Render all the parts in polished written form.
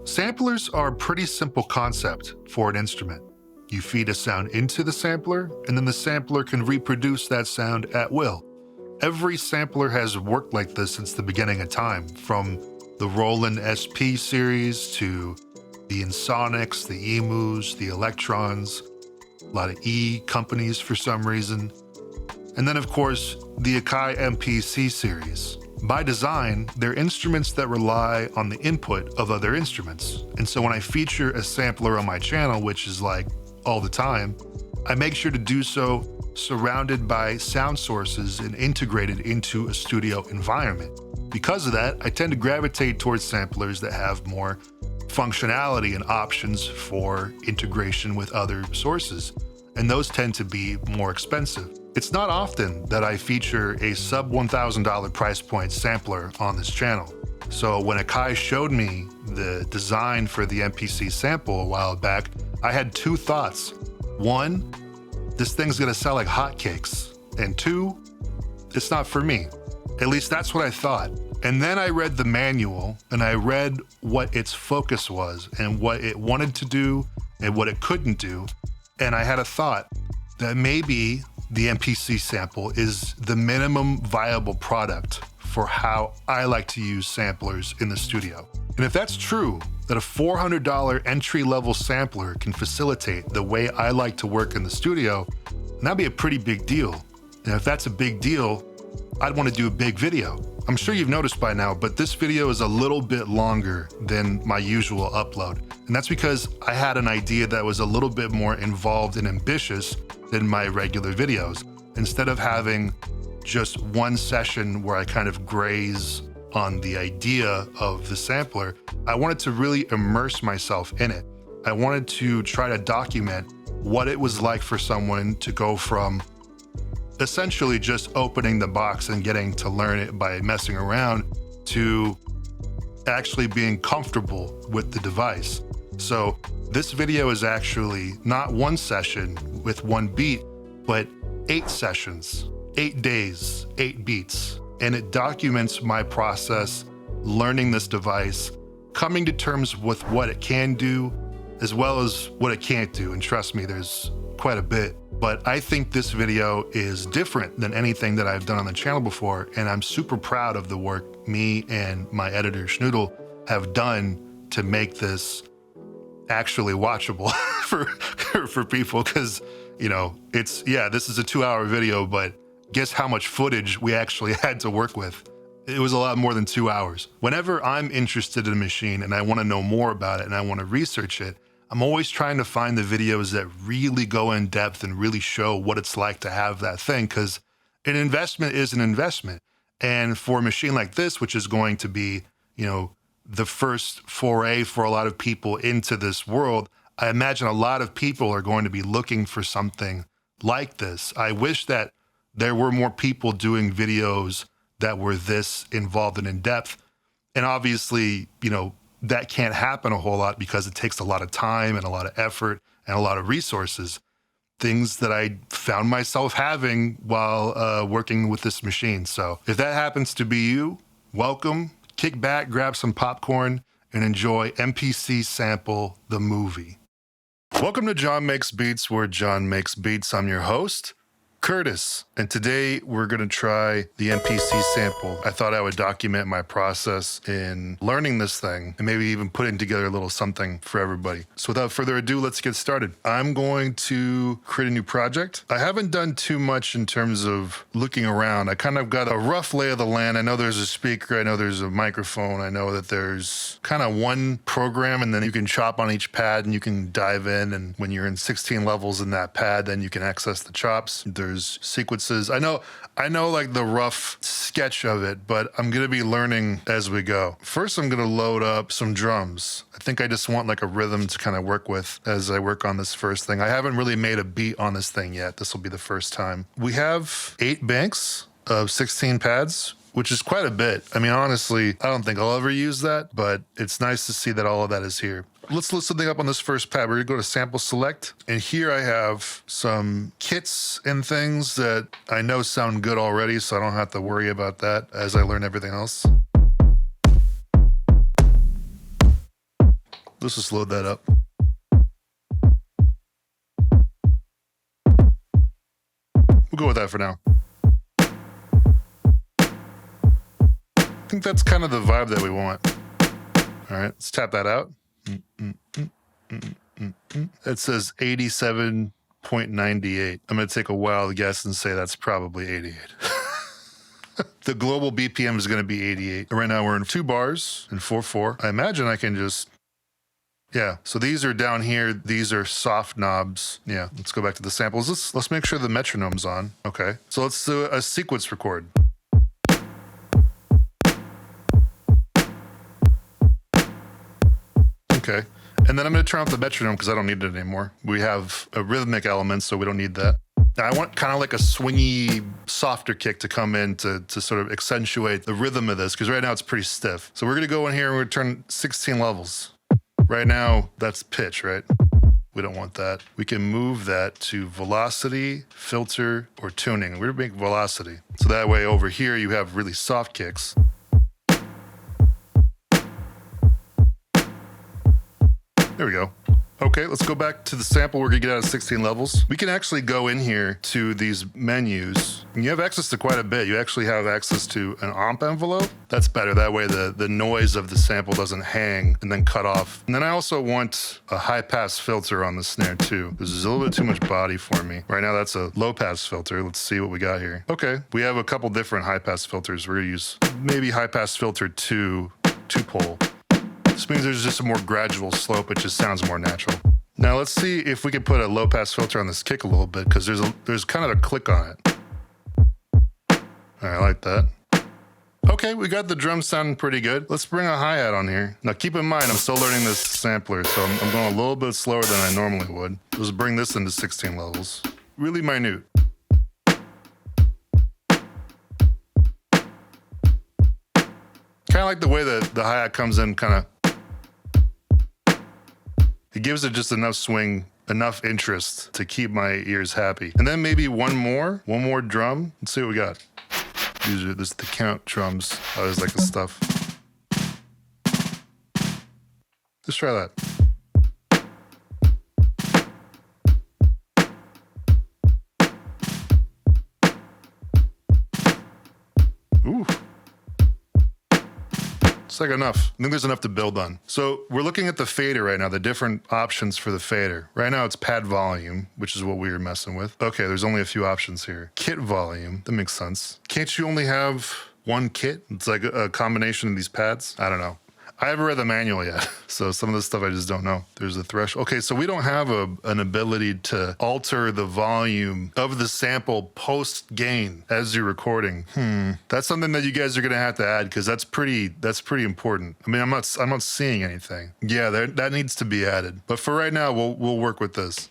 Samplers are a pretty simple concept for an instrument. You feed a sound into the sampler, and then the sampler can reproduce that sound at will. Every sampler has worked like this since the beginning of time, from the Roland SP series to the Ensonics, the Emus, the Electrons, a lot of E companies for some reason, and then of course the AKAI MPC series. By design, they're instruments that rely on the input of other instruments. And so when I feature a sampler on my channel, which is like all the time, I make sure to do so surrounded by sound sources and integrated into a studio environment. Because of that, I tend to gravitate towards samplers that have more functionality and options for integration with other sources, and those tend to be more expensive. It's not often that I feature a sub $1,000 price point sampler on this channel. So when AKAI showed me the design for the MPC sample a while back, I had two thoughts. One, this thing's gonna sell like hotcakes. And two, it's not for me. At least that's what I thought. And then I read the manual and I read what its focus was and what it wanted to do and what it couldn't do. And I had a thought that maybe the MPC sample is the minimum viable product for how I like to use samplers in the studio. And if that's true, that a $400 entry-level sampler can facilitate the way I like to work in the studio, that'd be a pretty big deal. And if that's a big deal, I'd want to do a big video. I'm sure you've noticed by now, but this video is a little bit longer than my usual upload. And that's because I had an idea that was a little bit more involved and ambitious than my regular videos. Instead of having just one session where I kind of graze on the idea of the sampler, I wanted to really immerse myself in it. I wanted to try to document what it was like for someone to go from essentially just opening the box and getting to learn it by messing around to actually being comfortable with the device. So this video is actually not one session with one beat, but 8 sessions, 8 days, 8 beats. And it documents my process learning this device, coming to terms with what it can do, as well as what it can't do. And trust me, there's quite a bit. But I think this video is different than anything that I've done on the channel before, and I'm super proud of the work me and my editor Schnoodle have done to make this actually watchable for people, because this is a 2-hour video, but guess how much footage we actually had to work with. It was a lot more than 2 hours. Whenever I'm interested in a machine and I want to know more about it and I want to research it, I'm always trying to find the videos that really go in depth and really show what it's like to have that thing, because an investment is an investment. And for a machine like this, which is going to be, the first foray for a lot of people into this world, I imagine a lot of people are going to be looking for something like this. I wish that there were more people doing videos that were this involved and in depth. And obviously, that can't happen a whole lot because it takes a lot of time and a lot of effort and a lot of resources. Things that I found myself having while working with this machine. So if that happens to be you, welcome. Kick back, grab some popcorn, and enjoy MPC Sample, the movie. Welcome to John Makes Beats, where John makes beats. I'm your host, Curtis, and today we're going to try the MPC sample. I thought I would document my process in learning this thing and maybe even putting together a little something for everybody. So without further ado, let's get started. I'm going to create a new project. I haven't done too much in terms of looking around. I kind of got a rough lay of the land. I know there's a speaker, I know there's a microphone, I know that there's kind of one program, and then you can chop on each pad and you can dive in, and when you're in 16 levels in that pad, then you can access the chops. There's sequences. I know like the rough sketch of it, but I'm going to be learning as we go. First, I'm going to load up some drums. I think I just want like a rhythm to kind of work with as I work on this first thing. I haven't really made a beat on this thing yet. This will be the first time. We have 8 banks of 16 pads, which is quite a bit. I mean, honestly, I don't think I'll ever use that, but it's nice to see that all of that is here. Let's load something up on this first pad. We're gonna go to sample select. And here I have some kits and things that I know sound good already, so I don't have to worry about that as I learn everything else. Let's just load that up. We'll go with that for now. I think that's kind of the vibe that we want. All right, let's tap that out. It says 87.98. I'm going to take a wild guess and say that's probably 88. The global BPM is going to be 88. Right now we're in 2 bars and 4/4. I imagine I can just, yeah. So these are down here. These are soft knobs. Yeah, let's go back to the samples. Let's make sure the metronome's on. Okay, so let's do a sequence record. Okay, and then I'm going to turn off the metronome because I don't need it anymore. We have a rhythmic element, so we don't need that. Now I want kind of like a swingy, softer kick to come in to sort of accentuate the rhythm of this, because right now it's pretty stiff. So we're going to go in here and we're going to turn 16 levels. Right now, that's pitch, right? We don't want that. We can move that to velocity, filter, or tuning. We're going to make velocity. So that way over here you have really soft kicks. There we go. Okay, let's go back to the sample we're gonna get out of 16 levels. We can actually go in here to these menus, and you have access to quite a bit. You actually have access to an amp envelope. That's better. That way the noise of the sample doesn't hang and then cut off. And then I also want a high pass filter on the snare too. This is a little bit too much body for me. Right now that's a low pass filter. Let's see what we got here. Okay, we have a couple different high pass filters. We're gonna use maybe high pass filter 2 pole. This means there's just a more gradual slope. It just sounds more natural. Now let's see if we can put a low pass filter on this kick a little bit, because there's kind of a click on it. All right, I like that. Okay, we got the drum sounding pretty good. Let's bring a hi-hat on here. Now keep in mind, I'm still learning this sampler, so I'm going a little bit slower than I normally would. Let's bring this into 16 levels. Really minute. Kind of like the way that the hi-hat comes in, kind of. It gives it just enough swing, enough interest to keep my ears happy. And then maybe one more drum. Let's see what we got. Usually this is the count drums. I always like this stuff. Let's try that. Ooh. It's like enough. I think there's enough to build on. So we're looking at the fader right now, the different options for the fader. Right now it's pad volume, which is what we were messing with. Okay, there's only a few options here. Kit volume, that makes sense. Can't you only have one kit? It's like a combination of these pads? I don't know. I haven't read the manual yet, so some of this stuff I just don't know. There's a threshold. Okay, so we don't have an ability to alter the volume of the sample post-gain as you're recording. That's something that you guys are gonna have to add, because that's pretty important. I mean, I'm not seeing anything. Yeah, that needs to be added. But for right now, we'll work with this.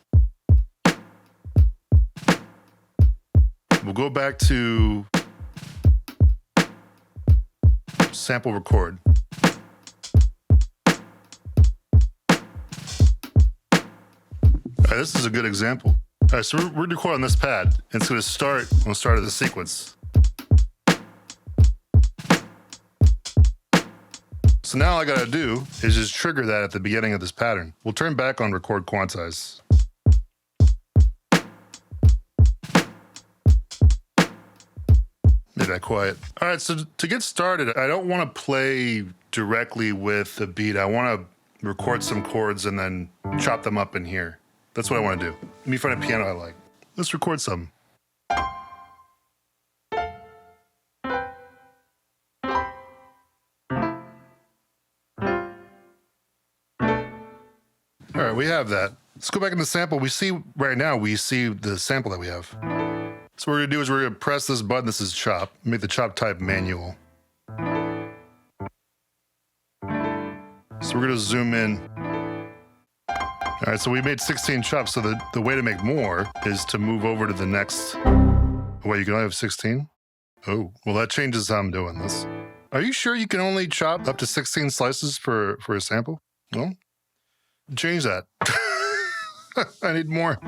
We'll go back to sample record. All right, this is a good example. All right, so we're recording this pad. It's gonna start, we'll start at the sequence. So now all I gotta do is just trigger that at the beginning of this pattern. We'll turn back on record quantize. Made that quiet. All right, so to get started, I don't wanna play directly with the beat. I wanna record some chords and then chop them up in here. That's what I want to do. Let me find a piano I like. Let's record some. All right, we have that. Let's go back in the sample. We see right now, we see the sample that we have. So what we're gonna do is we're gonna press this button. This is chop. Make the chop type manual. So we're gonna zoom in. All right, so we made 16 chops. So the way to make more is to move over to the next. Wait, you can only have 16? Oh, well, that changes how I'm doing this. Are you sure you can only chop up to 16 slices for a sample? Well, change that. I need more.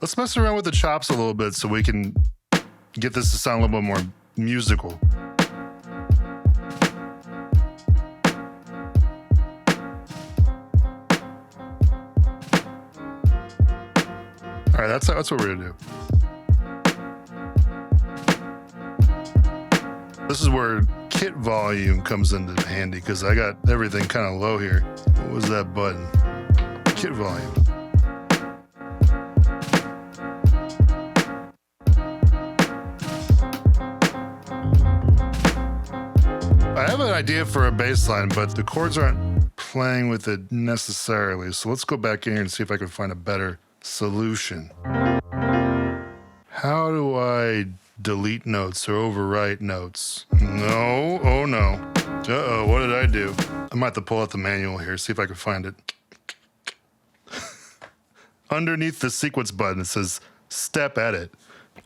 Let's mess around with the chops a little bit so we can get this to sound a little bit more musical. All right, that's what we're gonna do. This is where kit volume comes into handy because I got everything kind of low here. What was that button? Kit volume. I have an idea for a bass line, but the chords aren't playing with it necessarily. So let's go back in here and see if I can find a better solution. How do I delete notes or overwrite notes? No, oh no. Uh-oh, what did I do? I might have to pull out the manual here, see if I can find it. Underneath the sequence button, it says step edit.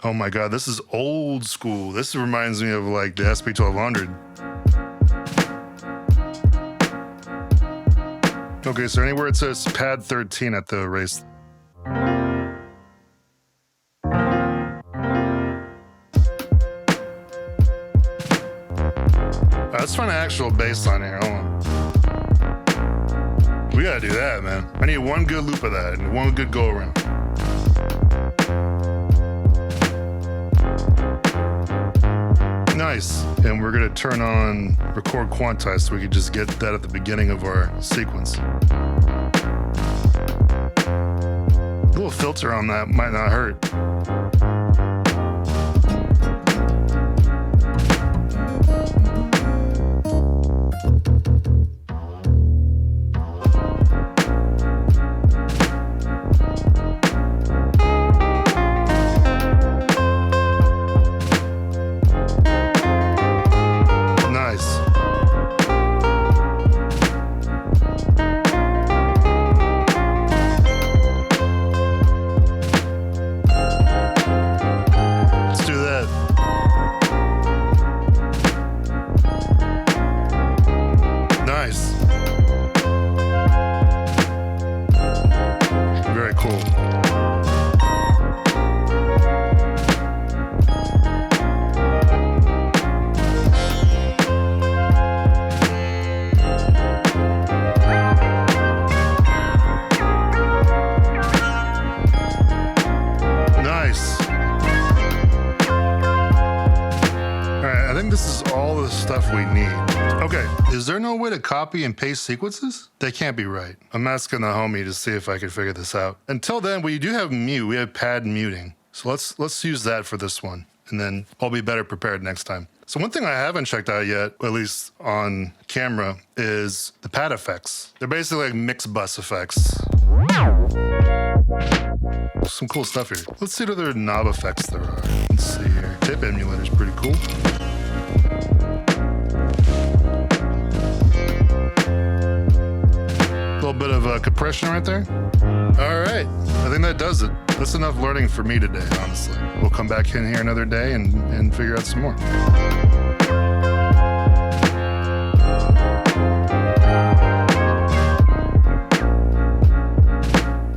Oh my God, this is old school. This reminds me of like the SP1200. Okay, so anywhere it says pad 13 at the erase. Let's find an actual bass line here. Hold on. We gotta do that, man. I need one good loop of that and one good go around. Nice. And we're gonna turn on record quantize so we can just get that at the beginning of our sequence. A little filter on that might not hurt. We need. Okay, is there no way to copy and paste sequences? They can't be right. I'm asking the homie to see if I can figure this out. Until then, we do have mute. We have pad muting. So let's use that for this one, and then I'll be better prepared next time. So one thing I haven't checked out yet, at least on camera, is the pad effects. They're basically like mix bus effects. Some cool stuff here. Let's see what other knob effects there are. Let's see here. Tape emulator's pretty cool. Bit of compression right there. All right, I think that does it. That's enough learning for me today, honestly. We'll come back in here another day and figure out some more.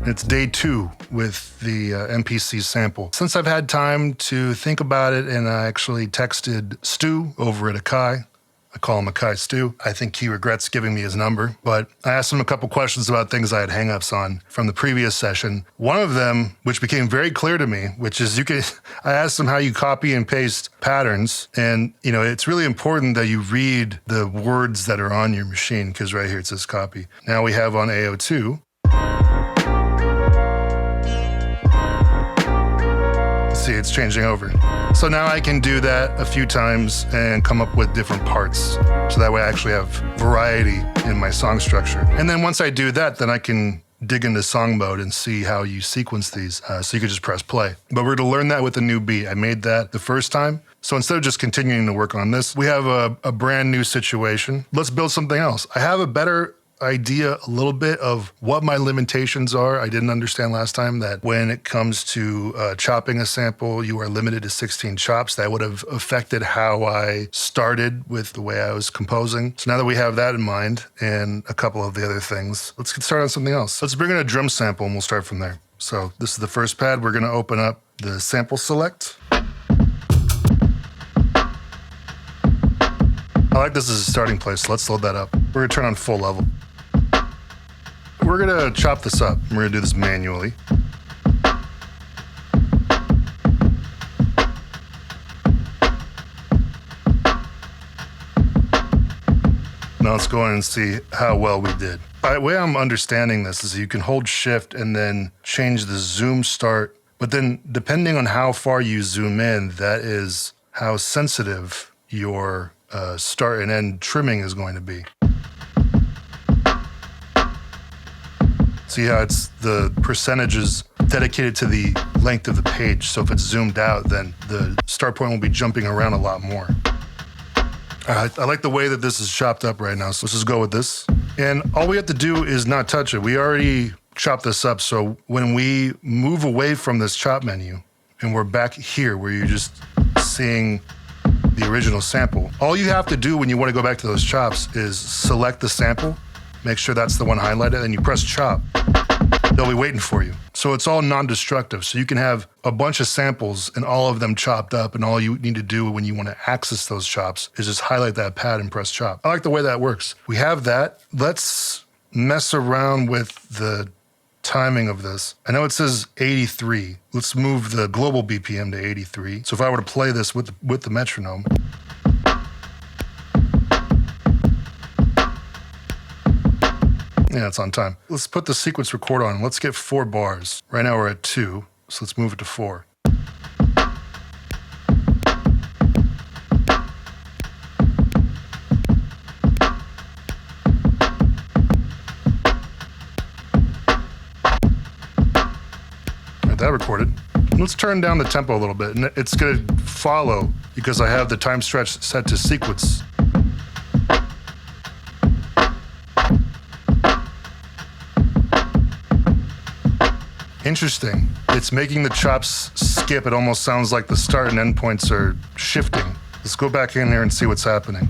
It's day 2 with the MPC sample. Since I've had time to think about it, and I actually texted Stu over at AKAI. I call him AKAI Stu. I think he regrets giving me his number, but I asked him a couple questions about things I had hangups on from the previous session. One of them, which became very clear to me, which is I asked him how you copy and paste patterns. And, it's really important that you read the words that are on your machine, because right here it says copy. Now we have on AO2. See, it's changing over. So now I can do that a few times and come up with different parts. So that way I actually have variety in my song structure. And then once I do that, then I can dig into song mode and see how you sequence these. So you can just press play. But we're to learn that with a new beat. I made that the first time. So instead of just continuing to work on this, we have a brand new situation. Let's build something else. I have a better idea a little bit of what my limitations are. I didn't understand last time that when it comes to chopping a sample, you are limited to 16 chops. That would have affected how I started with the way I was composing. So now that we have that in mind and a couple of the other things, let's get started on something else. Let's bring in a drum sample and we'll start from there. So this is the first pad. We're gonna open up the sample select. I like this as a starting place, so let's load that up. We're gonna turn on full level. We're gonna chop this up. We're gonna do this manually. Now let's go in and see how well we did. The way I'm understanding this is you can hold shift and then change the zoom start, but then depending on how far you zoom in, that is how sensitive your start and end trimming is going to be. See how it's the percentages dedicated to the length of the page. So if it's zoomed out, then the start point will be jumping around a lot more. I like the way that this is chopped up right now, so let's just go with this. And all we have to do is not touch it. We already chopped this up, so when we move away from this chop menu and we're back here where you're just seeing the original sample, all you have to do when you want to go back to those chops is select the sample, make sure that's the one highlighted, and you press chop. They'll be waiting for you. So it's all non-destructive. So you can have a bunch of samples and all of them chopped up, and all you need to do when you want to access those chops is just highlight that pad and press chop. I like the way that works. We have that. Let's mess around with the timing of this. I know it says 83. Let's move the global BPM to 83. So if I were to play this with the metronome, yeah, it's on time. Let's put the sequence record on. Let's get 4 bars. Right now we're at 2, so let's move it to 4. Right, that recorded. Let's turn down the tempo a little bit, and it's gonna follow because I have the time stretch set to sequence. Interesting. It's making the chops skip. It almost sounds like the start and end points are shifting. Let's go back in here and see what's happening.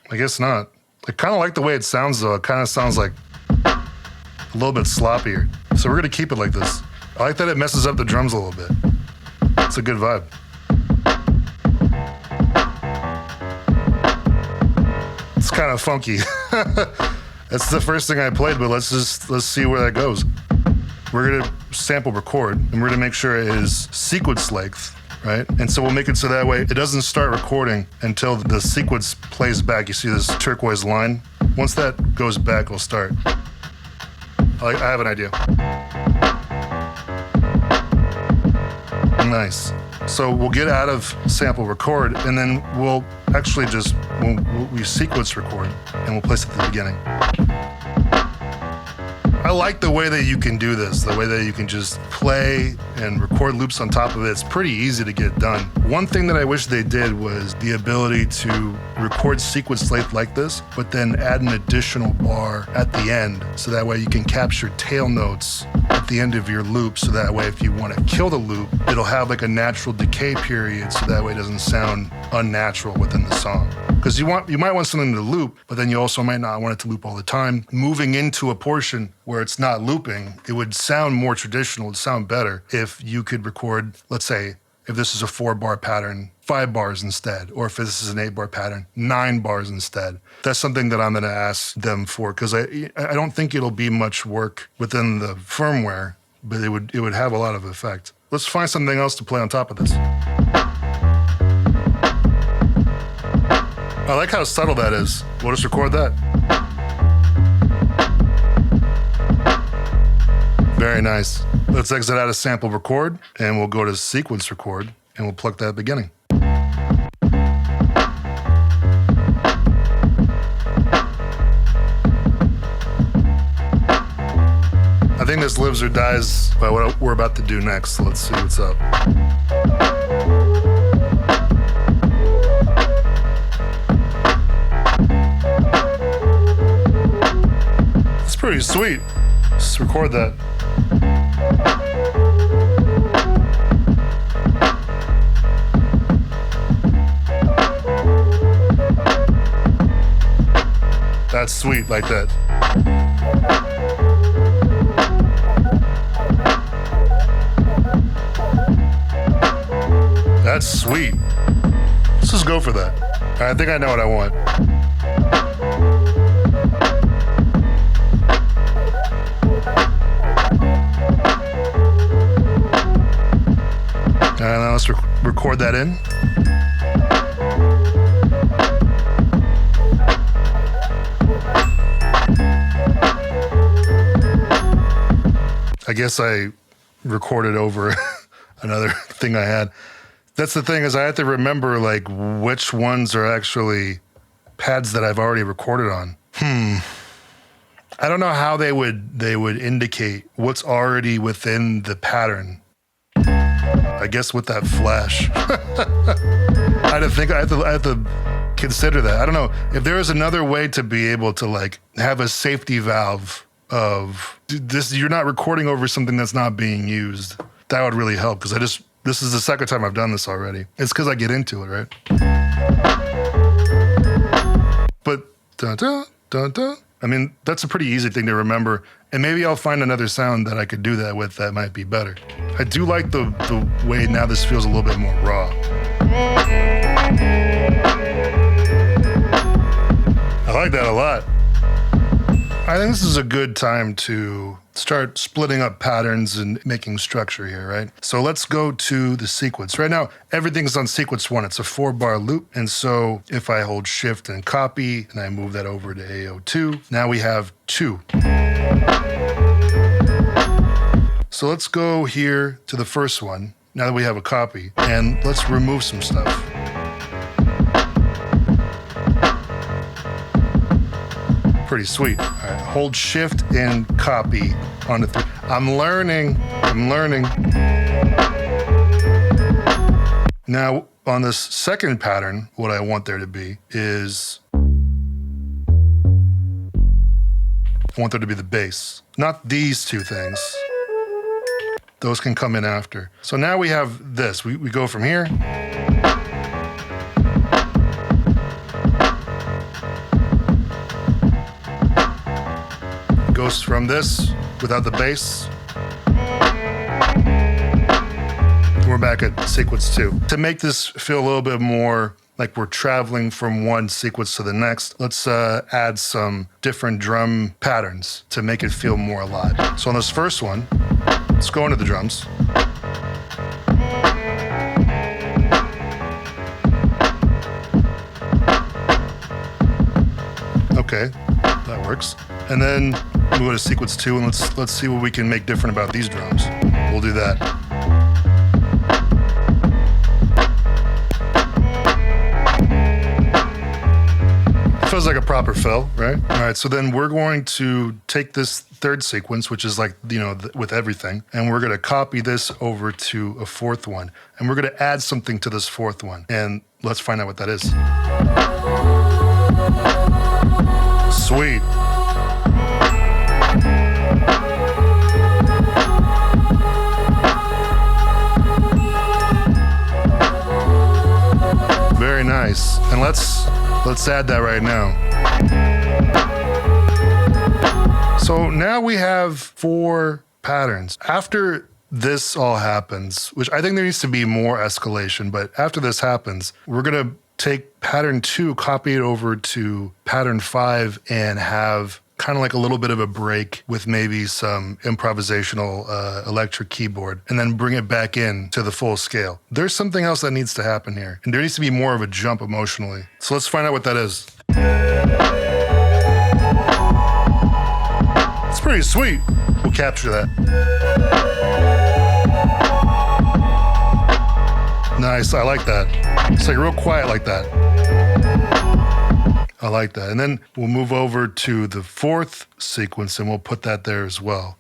I guess not. I kind of like the way it sounds though. It kind of sounds like a little bit sloppier. So we're gonna keep it like this. I like that it messes up the drums a little bit. It's a good vibe. It's kind of funky. That's the first thing I played, but let's see where that goes. We're gonna sample record, and we're gonna make sure it is sequence length, right? And so we'll make it so that way it doesn't start recording until the sequence plays back. You see this turquoise line? Once that goes back, it'll start. I have an idea. Nice. So we'll get out of sample record, and then we'll actually just, we sequence record, and we'll place it at the beginning. I like the way that you can do this, the way that you can just play and record loops on top of it. It's pretty easy to get done. One thing that I wish they did was the ability to record sequence length like this, but then add an additional bar at the end, so that way you can capture tail notes at the end of your loop, so that way if you want to kill the loop, it'll have like a natural decay period, so that way it doesn't sound unnatural within the song. Because you might want something to loop, but then you also might not want it to loop all the time. Moving into a portion where it's not looping, it would sound more traditional, it would sound better if you could record, let's say, if this is a 4-bar pattern, 5 bars instead, or if this is an 8-bar pattern, 9 bars instead. That's something that I'm gonna ask them for, because I don't think it'll be much work within the firmware, but it would have a lot of effect. Let's find something else to play on top of this. I like how subtle that is. We'll just record that. Very nice. Let's exit out of sample record, and we'll go to sequence record, and we'll pluck that beginning. I think this lives or dies by what we're about to do next, so let's see what's up. It's pretty sweet. Let's record that. That's sweet like that. That's sweet. Let's just go for that. I think I know what I want. Now let's record that in. I guess I recorded over another thing I had. That's the thing, is I have to remember like which ones are actually pads that I've already recorded on. I don't know how they would indicate what's already within the pattern. I guess with that flash. I have to consider that. I don't know if there is another way to be able to like have a safety valve of this. You're not recording over something that's not being used. That would really help, because this is the second time I've done this already. It's because I get into it, right? But dun dun dun dun. I mean, that's a pretty easy thing to remember. And maybe I'll find another sound that I could do that with that might be better. I do like the way now this feels a little bit more raw. I like that a lot. I think this is a good time to start splitting up patterns and making structure here, right? So let's go to the sequence. Right now, everything's on sequence 1. It's a 4-bar loop. And so if I hold shift and copy and I move that over to AO2, now we have 2. So let's go here to the first one, now that we have a copy, and let's remove some stuff. Pretty sweet. All right, hold shift and copy on the 3. I'm learning. Now, on this second pattern, what I want there to be is, I want there to be the bass, not these two things. Those can come in after. So now we have this. We go from here. Goes from this without the bass. We're back at sequence 2. To make this feel a little bit more like we're traveling from one sequence to the next, let's add some different drum patterns to make it feel more alive. So on this first one, let's go into the drums. Okay, that works. And then we go to sequence 2, and let's see what we can make different about these drums. We'll do that. Feels like a proper fill, right? All right, so then we're going to take this third sequence, which is like, you know, with everything, and we're gonna copy this over to a fourth one, and we're gonna add something to this fourth one, and let's find out what that is. Sweet. Very nice. And let's add that right now. So now we have 4 patterns. After this all happens, which I think there needs to be more escalation, but after this happens, we're gonna take pattern 2, copy it over to pattern 5, and have kind of like a little bit of a break with maybe some improvisational electric keyboard, and then bring it back in to the full scale. There's something else that needs to happen here, and there needs to be more of a jump emotionally. So let's find out what that is. It's pretty sweet. We'll capture that. Nice, I like that. It's like real quiet like that. I like that. And then we'll move over to the 4th sequence, and we'll put that there as well.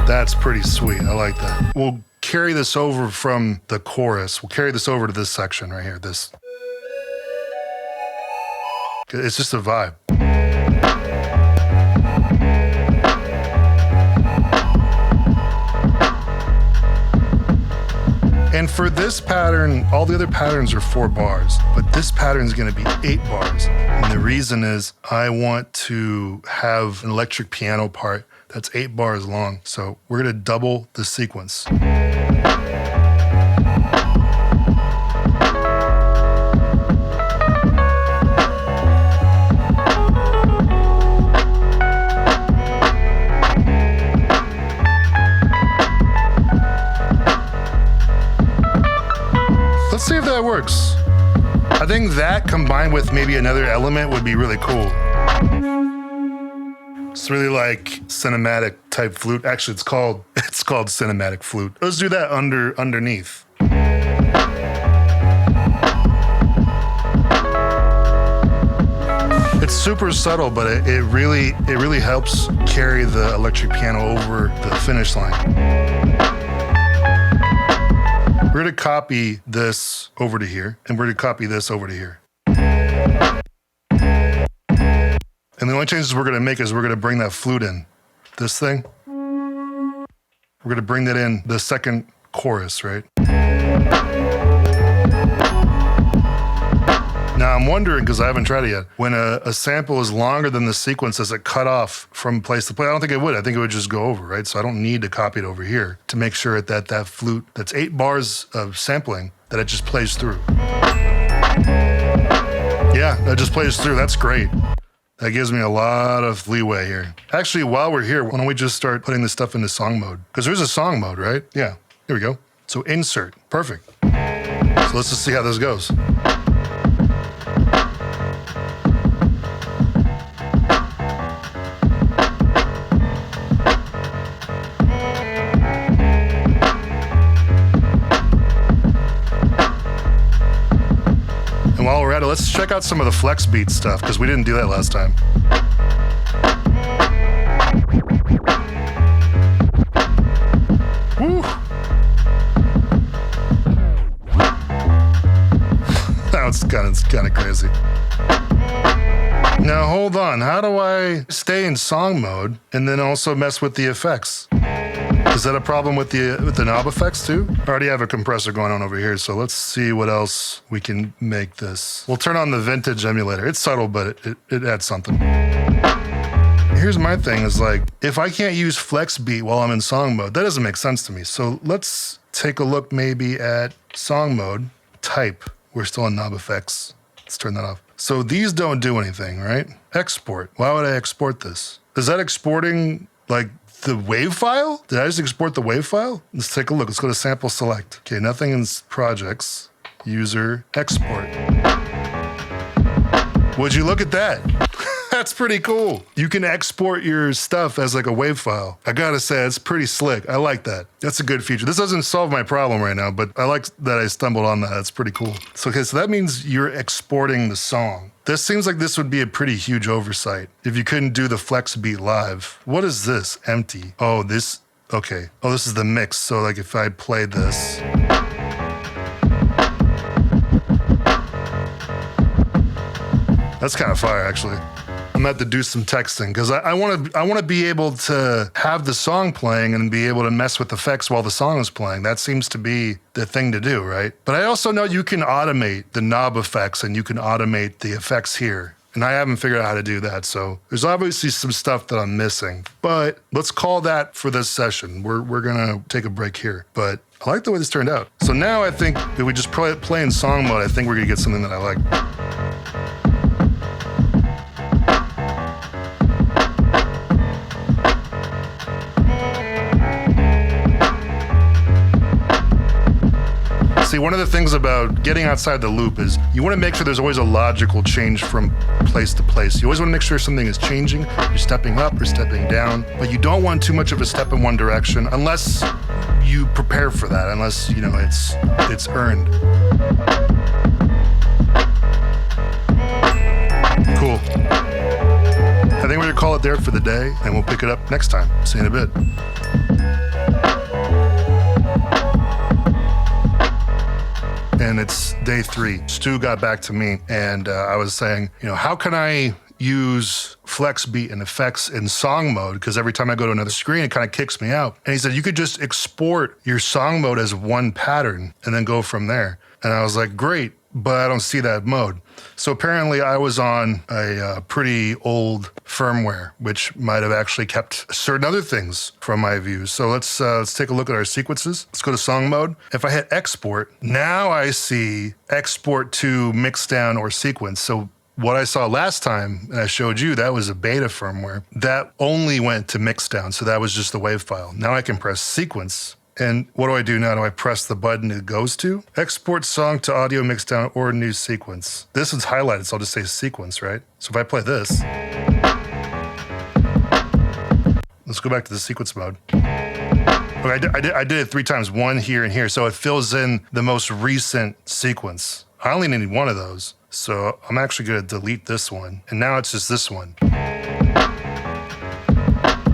That's pretty sweet. I like that. We'll carry this over from the chorus. We'll carry this over to this section right here. This. It's just a vibe. And for this pattern, all the other patterns are 4 bars, but this pattern is gonna be 8 bars. And the reason is I want to have an electric piano part that's 8 bars long. So we're gonna double the sequence. Let's see if that works. I think that combined with maybe another element would be really cool. It's really like cinematic type flute. Actually, it's called cinematic flute. Let's do that underneath. It's super subtle, but it really helps carry the electric piano over the finish line. We're gonna copy this over to here, and we're gonna copy this over to here. And the only changes we're gonna make is we're gonna bring that flute in. This thing. We're gonna bring that in the second chorus, right? Now I'm wondering, because I haven't tried it yet, when a sample is longer than the sequence, does it cut off from place to place? I don't think it would. I think it would just go over, right? So I don't need to copy it over here to make sure that that flute, that's 8 bars of sampling, that it just plays through. Yeah, that just plays through. That's great. That gives me a lot of leeway here. Actually, while we're here, why don't we just start putting this stuff into song mode? Because there's a song mode, right? Yeah, here we go. So insert, perfect. So let's just see how this goes. While we're at it, let's check out some of the flex beat stuff, because we didn't do that last time. Woo! That was kind of crazy. Now hold on, how do I stay in song mode and then also mess with the effects? Is that a problem with the knob effects too? I already have a compressor going on over here, so let's see what else we can make this. We'll turn on the vintage emulator. It's subtle, but it adds something. Here's my thing is like, if I can't use flex beat while I'm in song mode, that doesn't make sense to me. So let's take a look maybe at song mode, type. We're still in knob effects. Let's turn that off. So these don't do anything, right? Export. Why would I export this? Is that exporting like the WAV file? Did I just export the WAV file? Let's take a look. Let's go to sample select. Okay, nothing in projects. User, export. Would you look at that? That's pretty cool. You can export your stuff as like a WAV file. I gotta say, it's pretty slick. I like that. That's a good feature. This doesn't solve my problem right now, but I like that I stumbled on that. That's pretty cool. So, okay, so that means you're exporting the song. This seems like this would be a pretty huge oversight if you couldn't do the flex beat live. What is this? Empty. Oh, this, okay. Oh, this is the mix. So like if I play this. That's kind of fire, actually. I'm gonna have to do some texting because I want to be able to have the song playing and be able to mess with effects while the song is playing. That seems to be the thing to do, right? But I also know you can automate the knob effects and you can automate the effects here. And I haven't figured out how to do that. So there's obviously some stuff that I'm missing, but let's call that for this session. We're gonna take a break here, but I like the way this turned out. So now I think if we just play in song mode, I think we're gonna get something that I like. See, one of the things about getting outside the loop is you want to make sure there's always a logical change from place to place. You always want to make sure something is changing, you're stepping up or stepping down, but you don't want too much of a step in one direction unless you prepare for that, unless, you know, it's earned. Cool. I think we're gonna call it there for the day, and we'll pick it up next time. See you in a bit. And it's day 3. Stu got back to me and I was saying, you know, how can I use flex beat and effects in song mode because every time I go to another screen, it kind of kicks me out. And he said, you could just export your song mode as one pattern and then go from there. And I was like, great, but I don't see that mode. So apparently I was on a pretty old firmware, which might have actually kept certain other things from my views. So let's take a look at our sequences. Let's go to song mode. If I hit export, now I see export to mix down or sequence. So what I saw last time, and I showed you, that was a beta firmware. That only went to mix down, so that was just the wave file. Now I can press sequence. And what do I do now? Do I press the button it goes to? Export song to audio mixdown or new sequence. This one's highlighted, so I'll just say sequence, right? So if I play this, let's go back to the sequence mode. Okay, I did it 3 times, 1 here and here, so it fills in the most recent sequence. I only need one of those, so I'm actually gonna delete this one, and now it's just this one.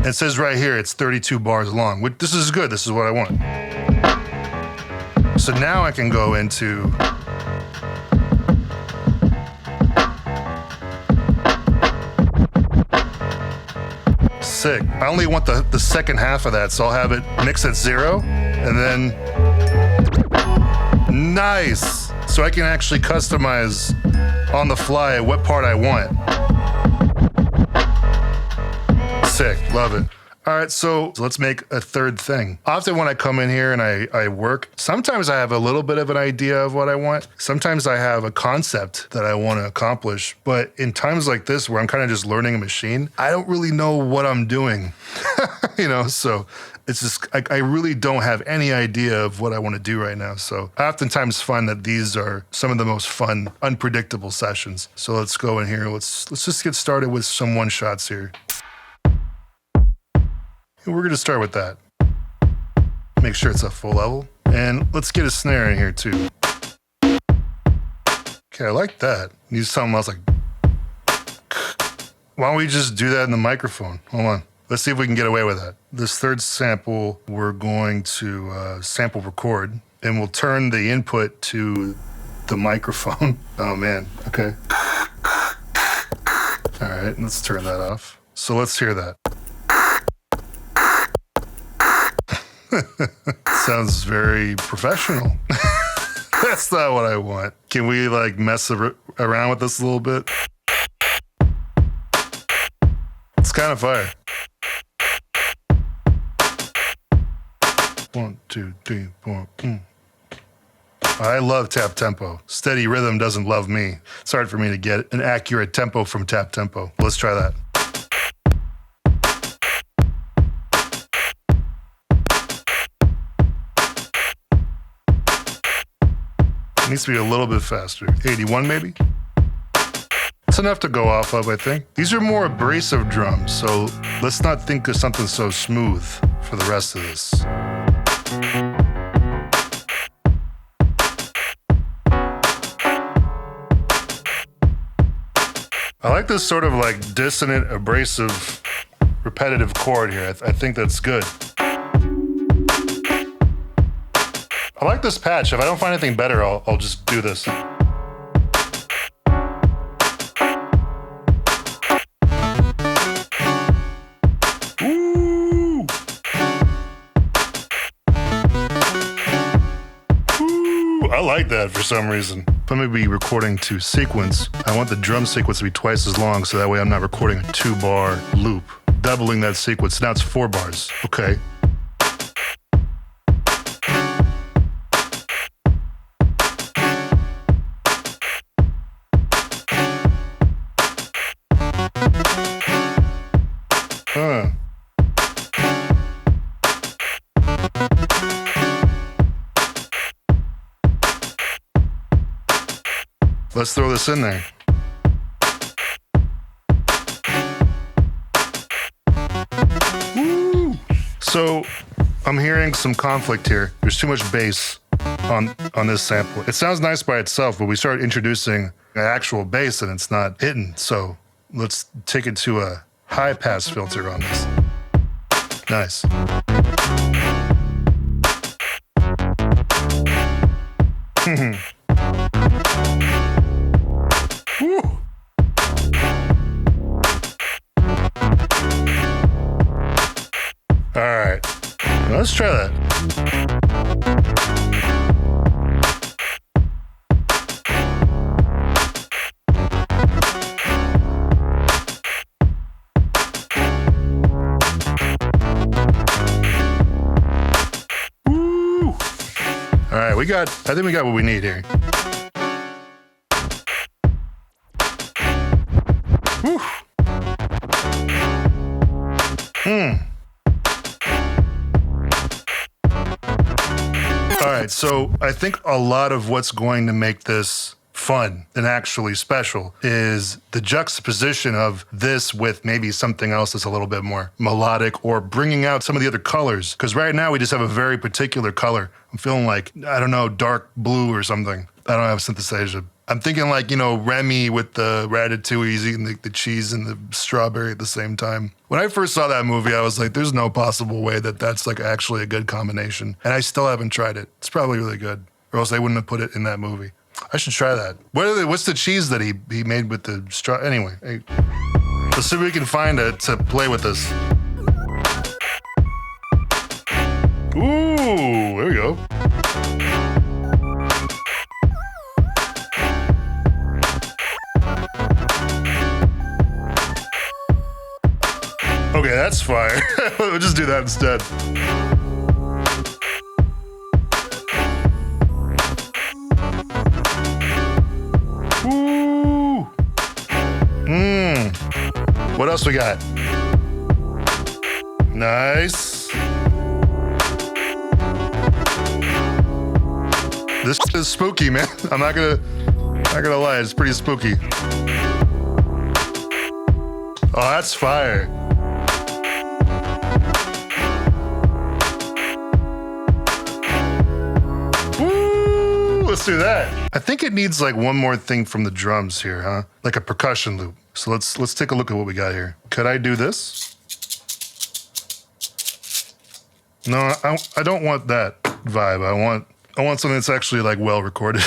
It says right here it's 32 bars long. This is good, this is what I want. So now I can go into sick. I only want the second half of that, so I'll have it mix at 0, and then nice. So I can actually customize on the fly what part I want. Sick, love it. All right, so let's make a third thing. Often when I come in here and I work, sometimes I have a little bit of an idea of what I want. Sometimes I have a concept that I want to accomplish. But in times like this where I'm kind of just learning a machine, I don't really know what I'm doing, so it's just, I really don't have any idea of what I want to do right now. So I oftentimes find that these are some of the most fun, unpredictable sessions. So let's go in here. Let's just get started with some one-shots here. We're going to start with that. Make sure it's at full level. And let's get a snare in here too. Okay, I like that. Need something else like... Why don't we just do that in the microphone? Hold on. Let's see if we can get away with that. This third sample, we're going to sample record, and we'll turn the input to the microphone. Oh man, okay. All right, let's turn that off. So let's hear that. Sounds very professional. That's not what I want. Can we mess around with this a little bit? It's kind of fire. 1, 2, 3, 4. I love tap tempo. Steady rhythm doesn't love me. It's hard for me to get an accurate tempo from tap tempo. Let's try that. Needs to be a little bit faster. 81 maybe? It's enough to go off of, I think. These are more abrasive drums, so let's not think of something so smooth for the rest of this. I like this sort of dissonant, abrasive, repetitive chord here. I think that's good. I like this patch. If I don't find anything better, I'll just do this. Ooh. Ooh, I like that for some reason. If I'm gonna be recording to sequence, I want the drum sequence to be twice as long so that way I'm not recording a 2-bar loop. Doubling that sequence, now it's 4 bars. Okay. Let's throw this in there. Woo. So I'm hearing some conflict here. There's too much bass on this sample. It sounds nice by itself, but we start introducing an actual bass and it's not hitting. So let's take it to a high pass filter on this. Nice. Woo. All right, let's try that. Woo! All right, I think we got what we need here. Woo! All right, so I think a lot of what's going to make this fun and actually special is the juxtaposition of this with maybe something else that's a little bit more melodic or bringing out some of the other colors. Because right now we just have a very particular color. I'm feeling like, I don't know, dark blue or something. I don't have synthesizer. I'm thinking like, Remy with the Ratatouille, he's eating the cheese and the strawberry at the same time. When I first saw that movie, I was like, there's no possible way that that's like actually a good combination. And I still haven't tried it. It's probably really good. Or else they wouldn't have put it in that movie. I should try that. What's the cheese that he made with the straw? Anyway, let's see if we can find it to play with this. Ooh, there we go. Okay, that's fire. We'll just do that instead. Woo! What else we got? Nice. This is spooky, man. I'm not gonna lie, it's pretty spooky. Oh, that's fire. Let's do that. I think it needs like one more thing from the drums here, huh? Like a percussion loop. So let's take a look at what we got here. Could I do this? No, I don't want that vibe. I want something that's actually like well recorded.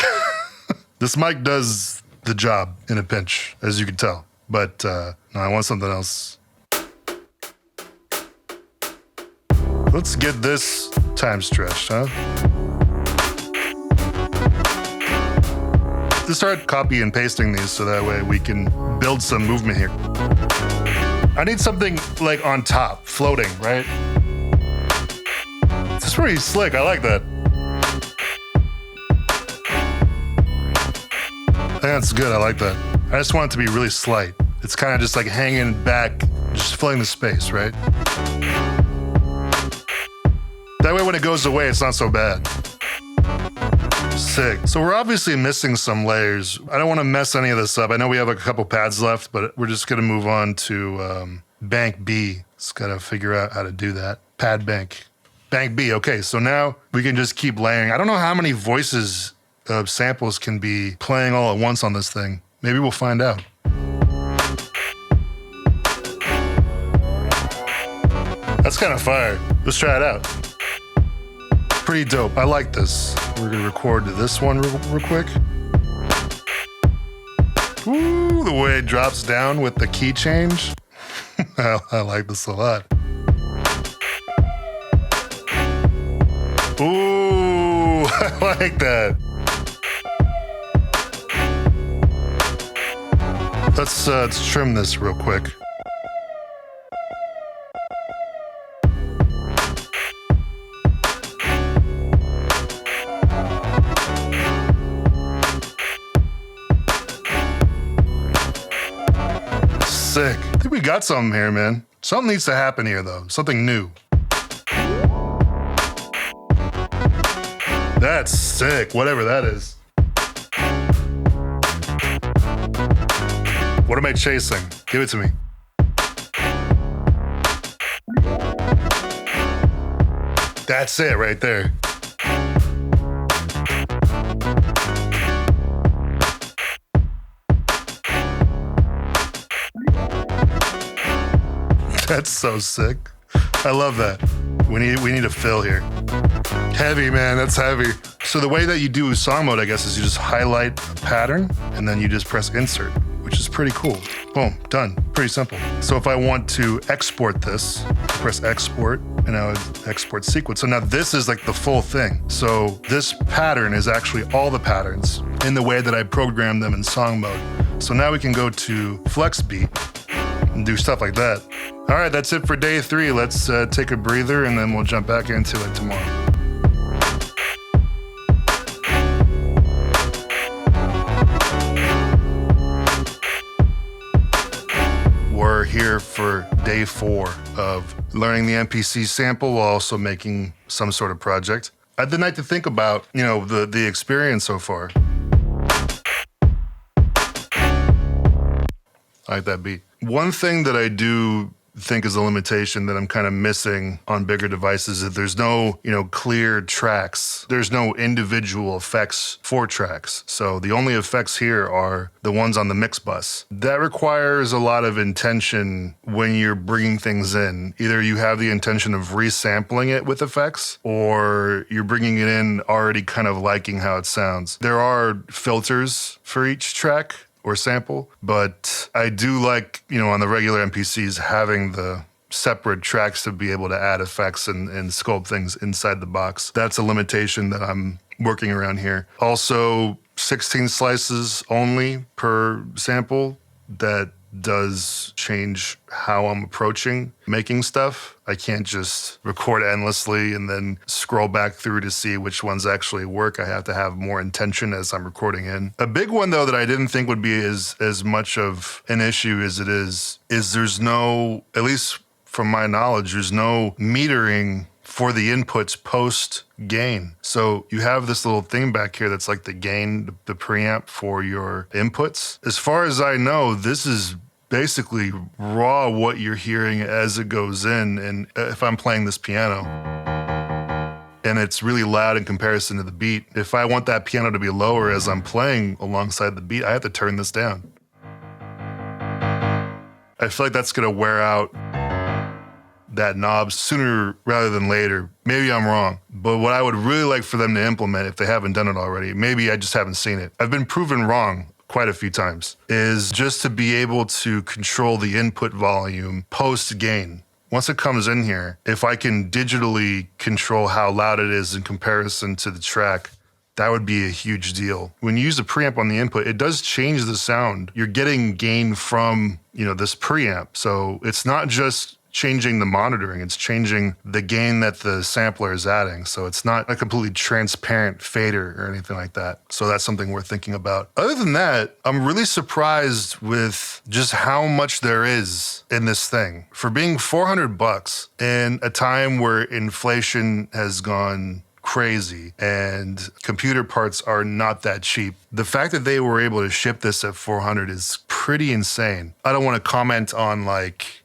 This mic does the job in a pinch, as you can tell. But no, I want something else. Let's get this time stretched, huh? Let's start copy and pasting these so that way we can build some movement here. I need something like on top, floating, right? This is pretty slick, I like that. I think that's good, I like that. I just want it to be really slight. It's kind of just like hanging back, just filling the space, right? That way when it goes away, it's not so bad. Sick. So we're obviously missing some layers. I don't want to mess any of this up. I know we have a couple pads left, but we're just going to move on to bank B. Just got to figure out how to do that. Pad bank. Bank B. Okay, so now we can just keep layering. I don't know how many voices of samples can be playing all at once on this thing. Maybe we'll find out. That's kind of fire. Let's try it out. Pretty dope. I like this. We're gonna record this one real quick. Ooh, the way it drops down with the key change. I like this a lot. Ooh, I like that. Let's trim this real quick. Sick. I think we got something here, man. Something needs to happen here, though. Something new. That's sick, whatever that is. What am I chasing? Give it to me. That's it right there. That's so sick. I love that. We need a fill here. Heavy, man, that's heavy. So the way that you do song mode, I guess, is you just highlight a pattern and then you just press insert, which which is pretty cool. Boom, done. Pretty simple. So if I want to export this, press export, and now it exports sequence. So now this is like the full thing. So this pattern is actually all the patterns in the way that I programmed them in song mode. So now we can go to flex beat and do stuff like that. All right, that's it for day 3. Let's take a breather and then we'll jump back into it tomorrow. We're here for day 4 of learning the MPC sample while also making some sort of project. I had the night to think about, the experience so far. I like that beat. One thing that I do think is a limitation that I'm kind of missing on bigger devices is there's no, clear tracks. There's no individual effects for tracks. So the only effects here are the ones on the mix bus. That requires a lot of intention when you're bringing things in. Either you have the intention of resampling it with effects, or you're bringing it in already kind of liking how it sounds. There are filters for each track or sample, but I do like, on the regular MPCs, having the separate tracks to be able to add effects and sculpt things inside the box. That's a limitation that I'm working around here. Also, 16 slices only per sample. That does change how I'm approaching making stuff. I can't just record endlessly and then scroll back through to see which ones actually work. I have to have more intention as I'm recording in. A big one, though, that I didn't think would be as much of an issue as it is there's no, at least from my knowledge, there's no metering for the inputs post gain. So you have this little thing back here that's like the gain, the preamp for your inputs. As far as I know, this is basically raw what you're hearing as it goes in. And if I'm playing this piano and it's really loud in comparison to the beat, if I want that piano to be lower as I'm playing alongside the beat, I have to turn this down. I feel like that's gonna wear out that knob sooner rather than later. Maybe I'm wrong, but what I would really like for them to implement, if they haven't done it already, maybe I just haven't seen it. I've been proven wrong quite a few times, is just to be able to control the input volume post gain. Once it comes in here, if I can digitally control how loud it is in comparison to the track, that would be a huge deal. When you use a preamp on the input, it does change the sound. You're getting gain from, this preamp. So it's not just changing the monitoring, it's changing the gain that the sampler is adding. So it's not a completely transparent fader or anything like that. So that's something worth thinking about. Other than that, I'm really surprised with just how much there is in this thing. For being $400 in a time where inflation has gone crazy and computer parts are not that cheap, the fact that they were able to ship this at $400 is pretty insane. I don't want to comment on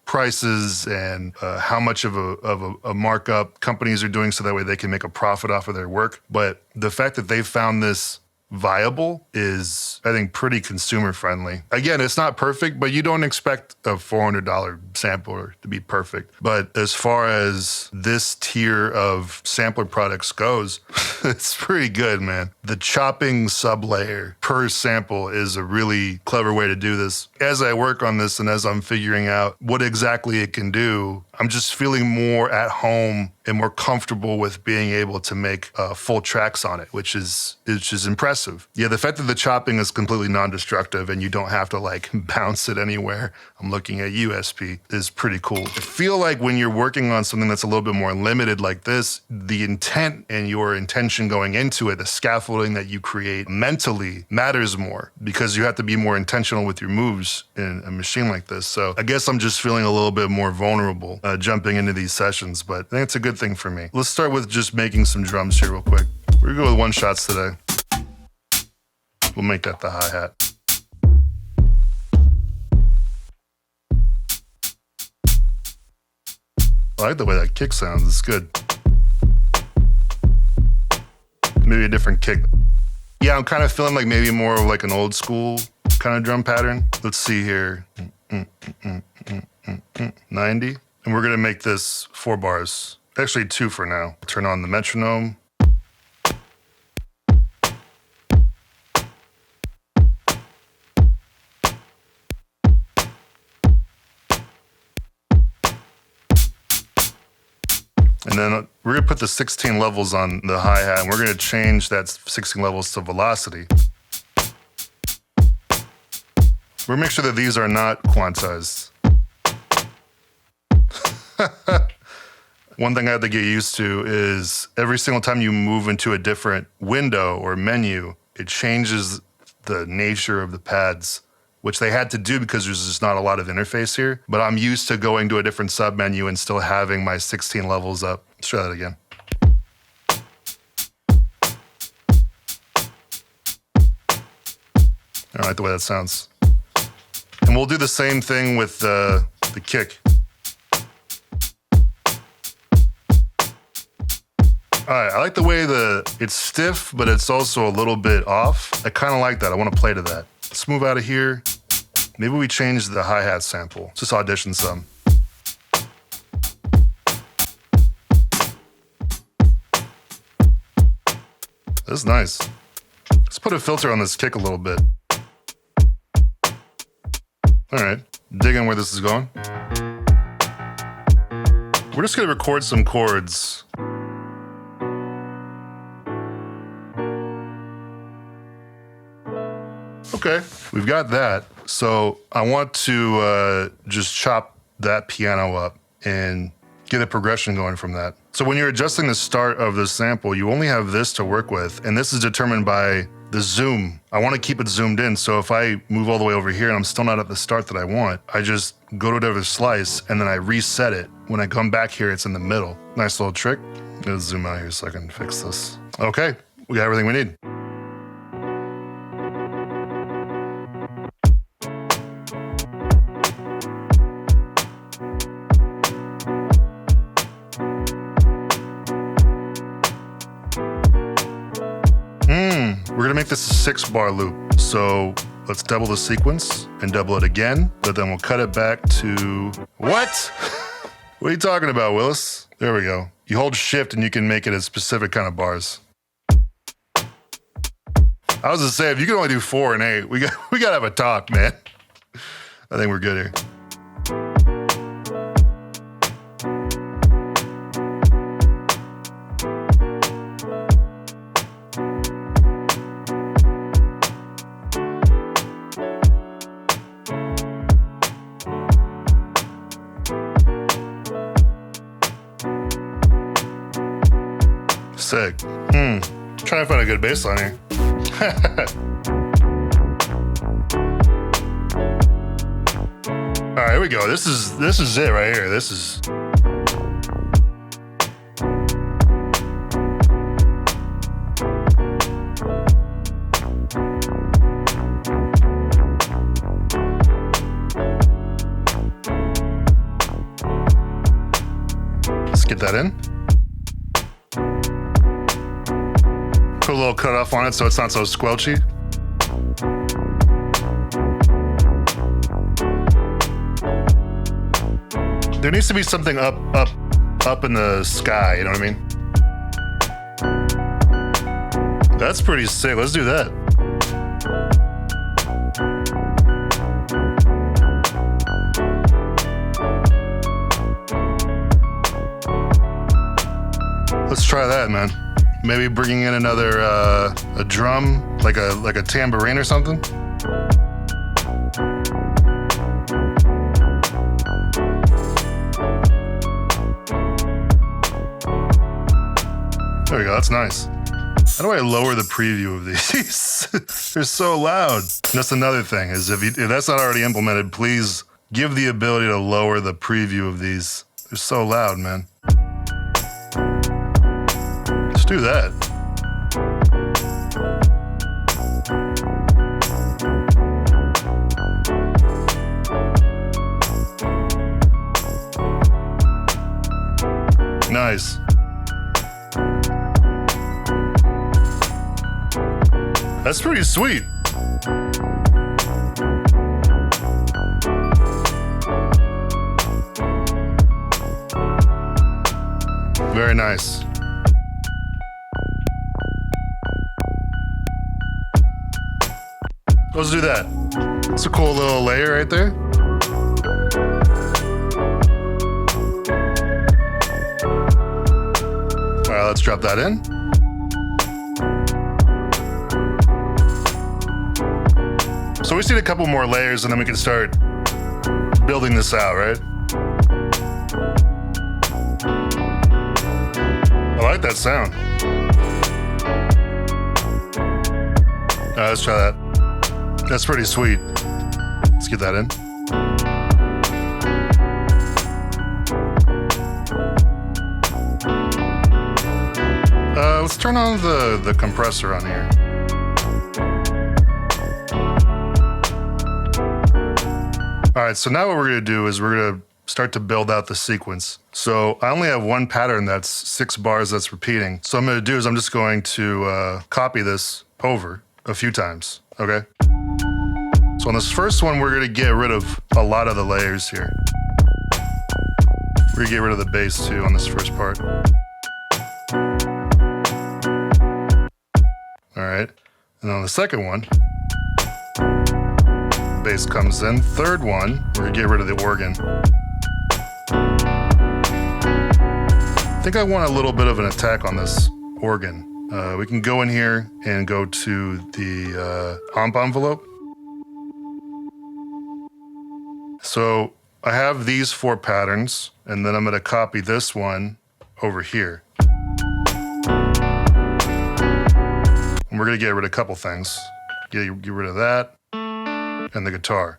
prices and how much of a markup companies are doing so that way they can make a profit off of their work, but the fact that they found this viable is, I think, pretty consumer friendly. Again, it's not perfect, but you don't expect a $400 sampler to be perfect. But as far as this tier of sampler products goes, it's pretty good, man. The chopping sublayer per sample is a really clever way to do this. As I work on this and as I'm figuring out what exactly it can do, I'm just feeling more at home and more comfortable with being able to make full tracks on it, which is impressive. Yeah, the fact that the chopping is completely non-destructive and you don't have to bounce it anywhere, I'm looking at USP, is pretty cool. I feel like when you're working on something that's a little bit more limited like this, the intent and your intention going into it, the scaffolding that you create mentally matters more because you have to be more intentional with your moves in a machine like this. So I guess I'm just feeling a little bit more vulnerable jumping into these sessions, but I think it's a good thing for me. Let's start with just making some drums here real quick. We're gonna go with one shots today. We'll make that the hi-hat. I like the way that kick sounds, it's good. Maybe a different kick. Yeah, I'm kind of feeling like maybe more of an old school kind of drum pattern. Let's see here. 90. And we're gonna make this 4 bars. Actually 2 for now. Turn on the metronome. And then we're gonna put the 16 levels on the hi-hat, and we're gonna change that 16 levels to velocity. We're gonna make sure that these are not quantized. One thing I have to get used to is every single time you move into a different window or menu, it changes the nature of the pads, which they had to do because there's just not a lot of interface here. But I'm used to going to a different submenu and still having my 16 levels up. Let's try that again. I like the way that sounds. And we'll do the same thing with the kick. All right, I like the way it's stiff, but it's also a little bit off. I kind of like that. I want to play to that. Let's move out of here. Maybe we change the hi-hat sample. Just audition some. This is nice. Let's put a filter on this kick a little bit. All right, digging where this is going. We're just gonna record some chords. Okay, we've got that. So I want to just chop that piano up and get a progression going from that. So when you're adjusting the start of the sample, you only have this to work with, and this is determined by the zoom. I want to keep it zoomed in, so if I move all the way over here and I'm still not at the start that I want, I just go to whatever slice and then I reset it. When I come back here, it's in the middle. Nice little trick. Let's zoom out here so I can fix this. Okay, we got everything we need. We're gonna make this a 6-bar loop. So let's double the sequence and double it again, but then we'll cut it back to, what? What are you talking about, Willis? There we go. You hold shift and you can make it a specific kind of bars. I was gonna say, if you can only do 4 and 8, we gotta have a talk, man. I think we're good here. Sick. Trying to find a good bass line here. All right, here we go. This is it right here. This is. Let's get that in. Put a little cutoff on it so it's not so squelchy. There needs to be something up in the sky, you know what I mean? That's pretty sick. Let's do that. Let's try that, man. Maybe bringing in another a drum, like a tambourine or something. There we go. That's nice. How do I lower the preview of these? They're so loud. That's another thing. Is if that's not already implemented, please give the ability to lower the preview of these. They're so loud, man. Do that. Nice. That's pretty sweet. Very nice. Let's do that. It's a cool little layer right there. Let's drop that in. So we just need a couple more layers and then we can start building this out, right? I like that sound. All right, let's try that. That's pretty sweet. Let's get that in. Let's turn on the compressor on here. All right, so now what we're gonna do is we're gonna start to build out the sequence. So I only have one pattern that's 6 bars that's repeating. So what I'm gonna do is I'm just going to copy this over a few times, okay? So on this first one, we're gonna get rid of a lot of the layers here. We're gonna get rid of the bass too on this first part. All right, and on the second one, bass comes in. Third one, we're gonna get rid of the organ. I think I want a little bit of an attack on this organ. We can go in here and go to the amp envelope. So I have these 4 patterns, and then I'm gonna copy this one over here. And we're gonna get rid of a couple things. Get rid of that. And the guitar.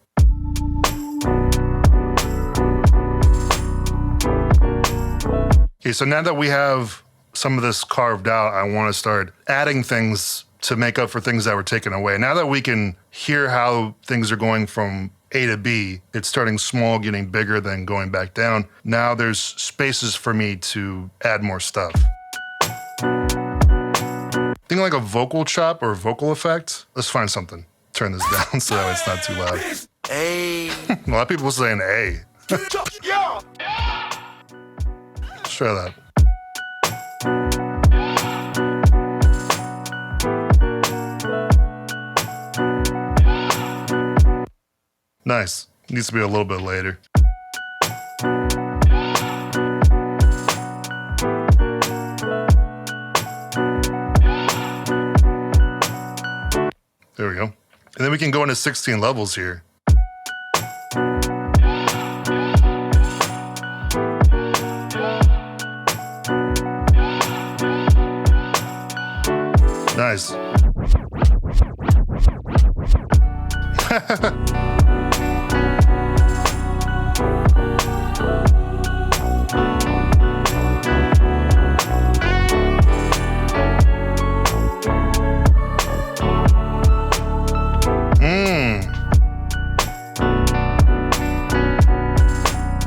Okay, so now that we have some of this carved out, I want to start adding things to make up for things that were taken away. Now that we can hear how things are going from A to B, it's starting small, getting bigger, then going back down. Now there's spaces for me to add more stuff. Think like a vocal chop or vocal effect. Let's find something. Turn this down so that it's not too loud. Hey. A lot of people saying "hey." Let's try that. Nice. Needs to be a little bit later. There we go. And then we can go into 16 levels here. Nice.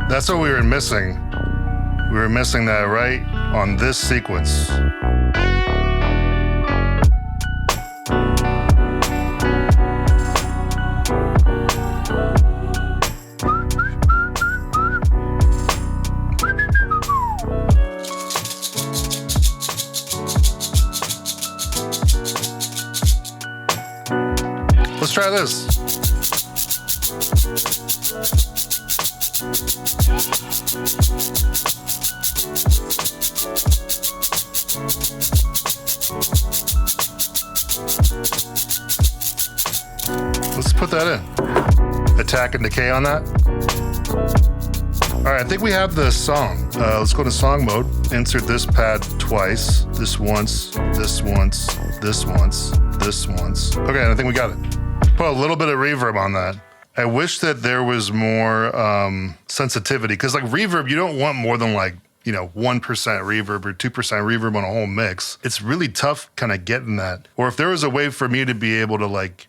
That's what we were missing. We were missing that right on this sequence. Let's try this. Let's put that in. Attack and decay on that. All right, I think we have the song. Let's go to song mode. Insert this pad twice. This once, this once, this once, this once. Okay, I think we got it. Put a little bit of reverb on that. I wish that there was more sensitivity, because like reverb, you don't want more than like, 1% reverb or 2% reverb on a whole mix. It's really tough kind of getting that. Or if there was a way for me to be able to like,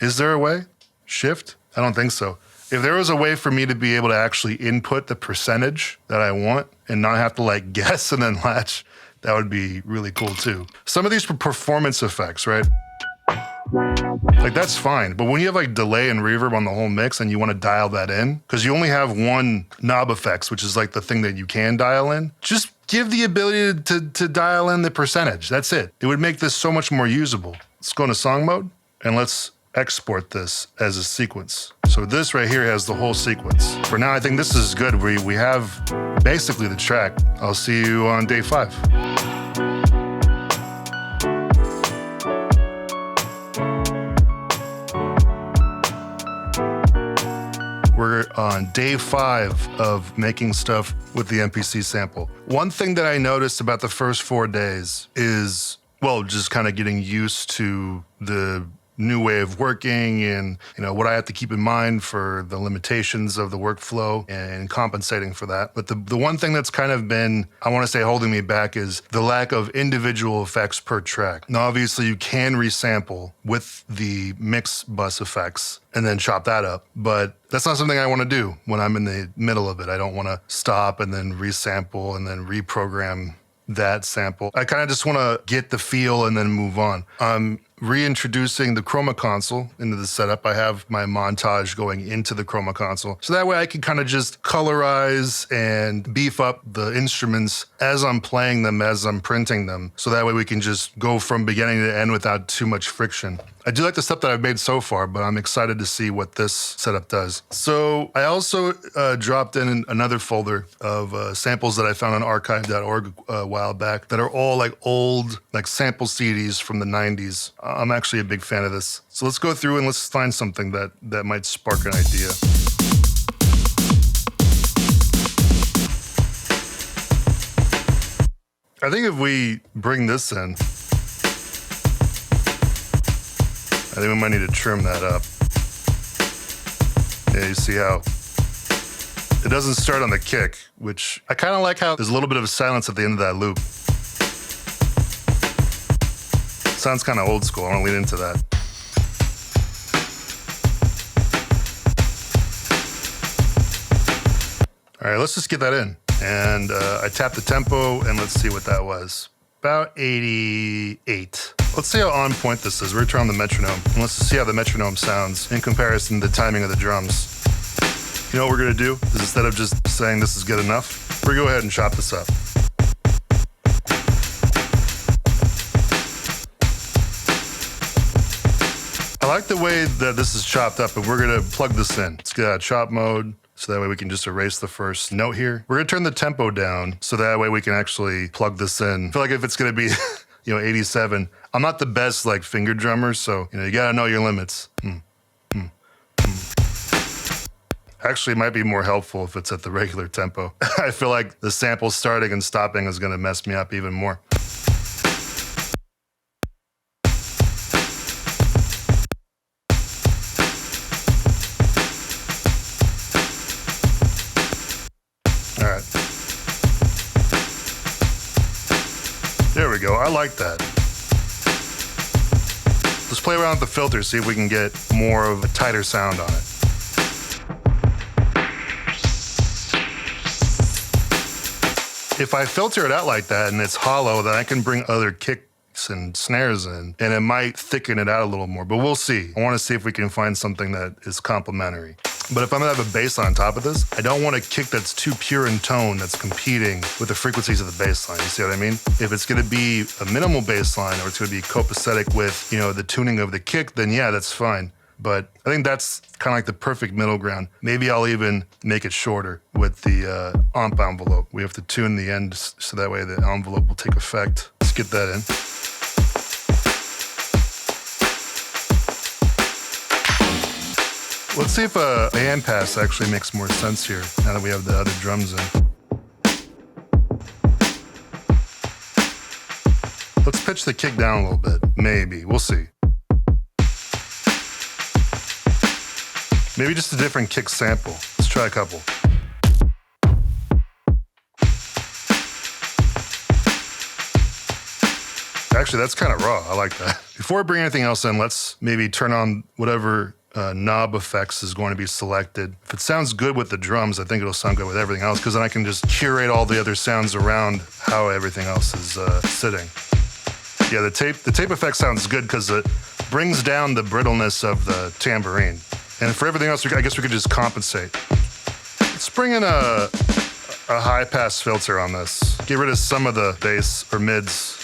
is there a way? Shift? I don't think so. If there was a way for me to be able to actually input the percentage that I want and not have to like guess and then latch, that would be really cool too. Some of these performance effects, right? Like that's fine, but when you have like delay and reverb on the whole mix and you want to dial that in, because you only have one knob effects, which is like the thing that you can dial in, just give the ability to dial in the percentage. That's it. It would make this so much more usable. Let's go into song mode and let's export this as a sequence. So this right here has the whole sequence. For now, I think this is good. We have basically the track. I'll see you on day 5. on day 5 of making stuff with the MPC sample. One thing that I noticed about the first 4 days is, well, just kind of getting used to the new way of working and, what I have to keep in mind for the limitations of the workflow and compensating for that. But the one thing that's kind of been, I want to say, holding me back is the lack of individual effects per track. Now, obviously you can resample with the mix bus effects and then chop that up, but that's not something I want to do when I'm in the middle of it. I don't want to stop and then resample and then reprogram that sample. I kind of just want to get the feel and then move on. I'm reintroducing the chroma console into the setup. I have my montage going into the chroma console. So that way I can kind of just colorize and beef up the instruments as I'm playing them, as I'm printing them. So that way we can just go from beginning to end without too much friction. I do like the stuff that I've made so far, but I'm excited to see what this setup does. So I also dropped in another folder of samples that I found on archive.org a while back that are all like old sample CDs from the 90s. I'm actually a big fan of this. So let's go through and let's find something that might spark an idea. I think if we bring this in, I think we might need to trim that up. Yeah, you see how it doesn't start on the kick, which I kind of like how there's a little bit of silence at the end of that loop. Sounds kind of old school. I want to lean into that. All right, let's just get that in. And I tapped the tempo, and let's see what that was. About 88. Let's see how on point this is. We're gonna turn on the metronome, and let's see how the metronome sounds in comparison to the timing of the drums. You know what we're gonna do? Is instead of just saying this is good enough, we're gonna go ahead and chop this up. I like the way that this is chopped up, and we're gonna plug this in. Let's get out of chop mode, so that way we can just erase the first note here. We're gonna turn the tempo down, so that way we can actually plug this in. I feel like if it's gonna be 87, I'm not the best finger drummer, so you gotta know your limits. Actually, it might be more helpful if it's at the regular tempo. I feel like the sample starting and stopping is gonna mess me up even more. All right. There we go, I like that. Let's play around with the filter, see if we can get more of a tighter sound on it. If I filter it out like that and it's hollow, then I can bring other kicks and snares in, and it might thicken it out a little more, but we'll see. I want to see if we can find something that is complementary. But if I'm gonna have a bass on top of this, I don't want a kick that's too pure in tone that's competing with the frequencies of the bass line. You see what I mean? If it's gonna be a minimal bass line or it's gonna be copacetic with, the tuning of the kick, then yeah, that's fine. But I think that's kind of like the perfect middle ground. Maybe I'll even make it shorter with the amp envelope. We have to tune the end so that way the envelope will take effect. Let's get that in. Let's see if a band pass actually makes more sense here now that we have the other drums in. Let's pitch the kick down a little bit. Maybe, we'll see. Maybe just a different kick sample. Let's try a couple. Actually, that's kind of raw. I like that. Before I bring anything else in, let's maybe turn on whatever knob effects is going to be selected. If it sounds good with the drums, I think it'll sound good with everything else, because then I can just curate all the other sounds around how everything else is sitting. Yeah, the tape effect sounds good because it brings down the brittleness of the tambourine. And for everything else, I guess we could just compensate. Let's bring in a high pass filter on this. Get rid of some of the bass or mids.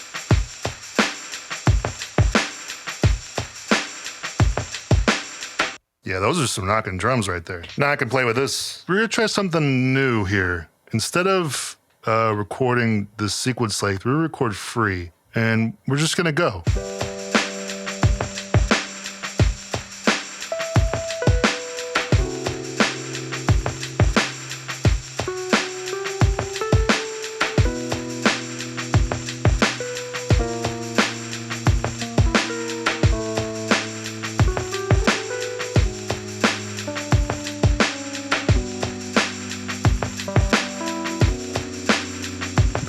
Yeah, those are some knocking drums right there. Now I can play with this. We're gonna try something new here. Instead of recording the sequence length, we record free, and we're just gonna go.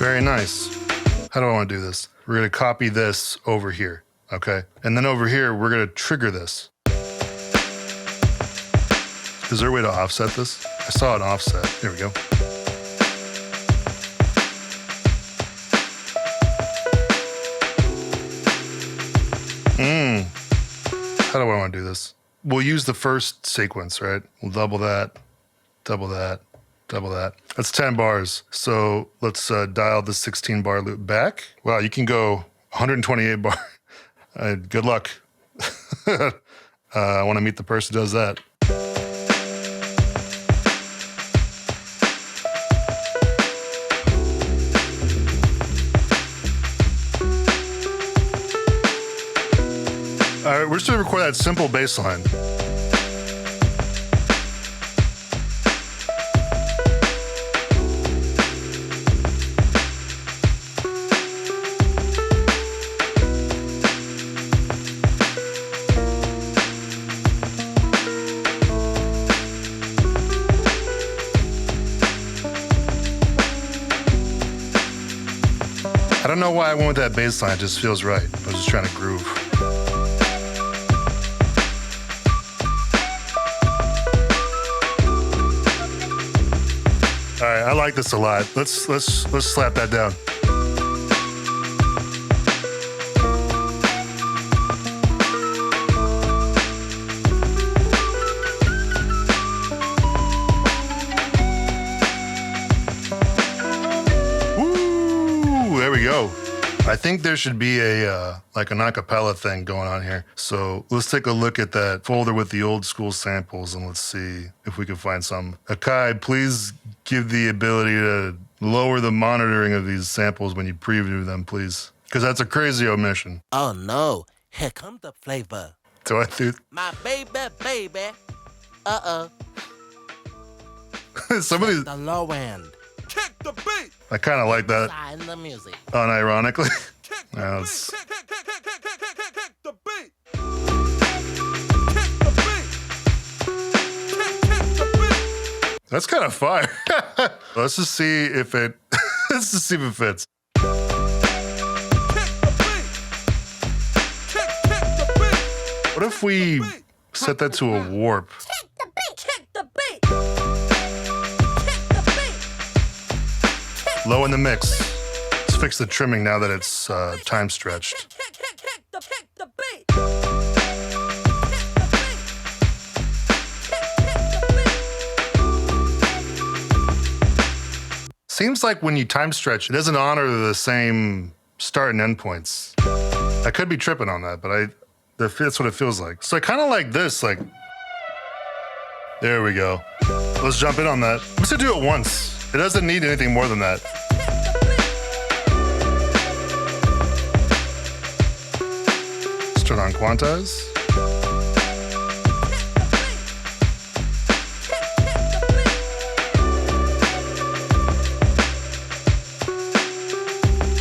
Very nice. How do I want to do this? We're going to copy this over here, okay? And then over here, we're going to trigger this. Is there a way to offset this? I saw an offset. There we go. How do I want to do this? We'll use the first sequence, right? We'll double that, double that, double that. That's 10 bars. So let's dial the 16 bar loop back. Wow, you can go 128 bar. Good luck. I want to meet the person who does that. All right, we're just gonna record that simple bass line. I don't know why I went with that bass line, it just feels right. I was just trying to groove. All right, I like this a lot. Let's slap that down. Woo! There we go. I think there should be a like an acapella thing going on here. So let's take a look at that folder with the old school samples and let's see if we can find some. AKAI, please give the ability to lower the monitoring of these samples when you preview them, please. Because that's a crazy omission. Oh no, here comes the flavor. Do I do? My baby. Uh-oh. Some of these, The low end. Kick the beat. I kind of like that, Sign the music. unironically. Kick the Now beat. it's- Kick the beat. Kick the beat. Kick the beat. That's kind of fire. Let's just see if it. Let's just see if it fits. Kick the beat. Kick the beat. What if we set that to a warp? Kick the beat. Kick the beat. Kick the beat. Low in the mix. Let's fix the trimming now that it's time stretched. Kick the beat. Seems like when you time stretch, it doesn't honor the same start and end points. I could be tripping on that, but that's what it feels like. So I kind of like this, like, there we go. Let's jump in on that. I'm just gonna do it once. It doesn't need anything more than that. Let's turn on quantize.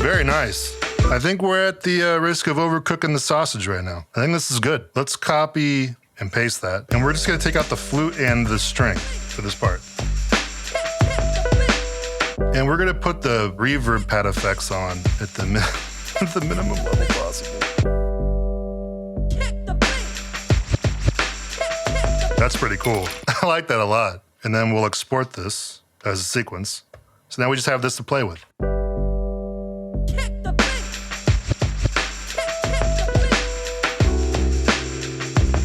Very nice. I think we're at the risk of overcooking the sausage right now. I think this is good. Let's copy and paste that. And we're just gonna take out the flute and the string for this part. And we're gonna put the reverb pad effects on at the, at the minimum level possible. That's pretty cool. I like that a lot. And then we'll export this as a sequence. So now we just have this to play with.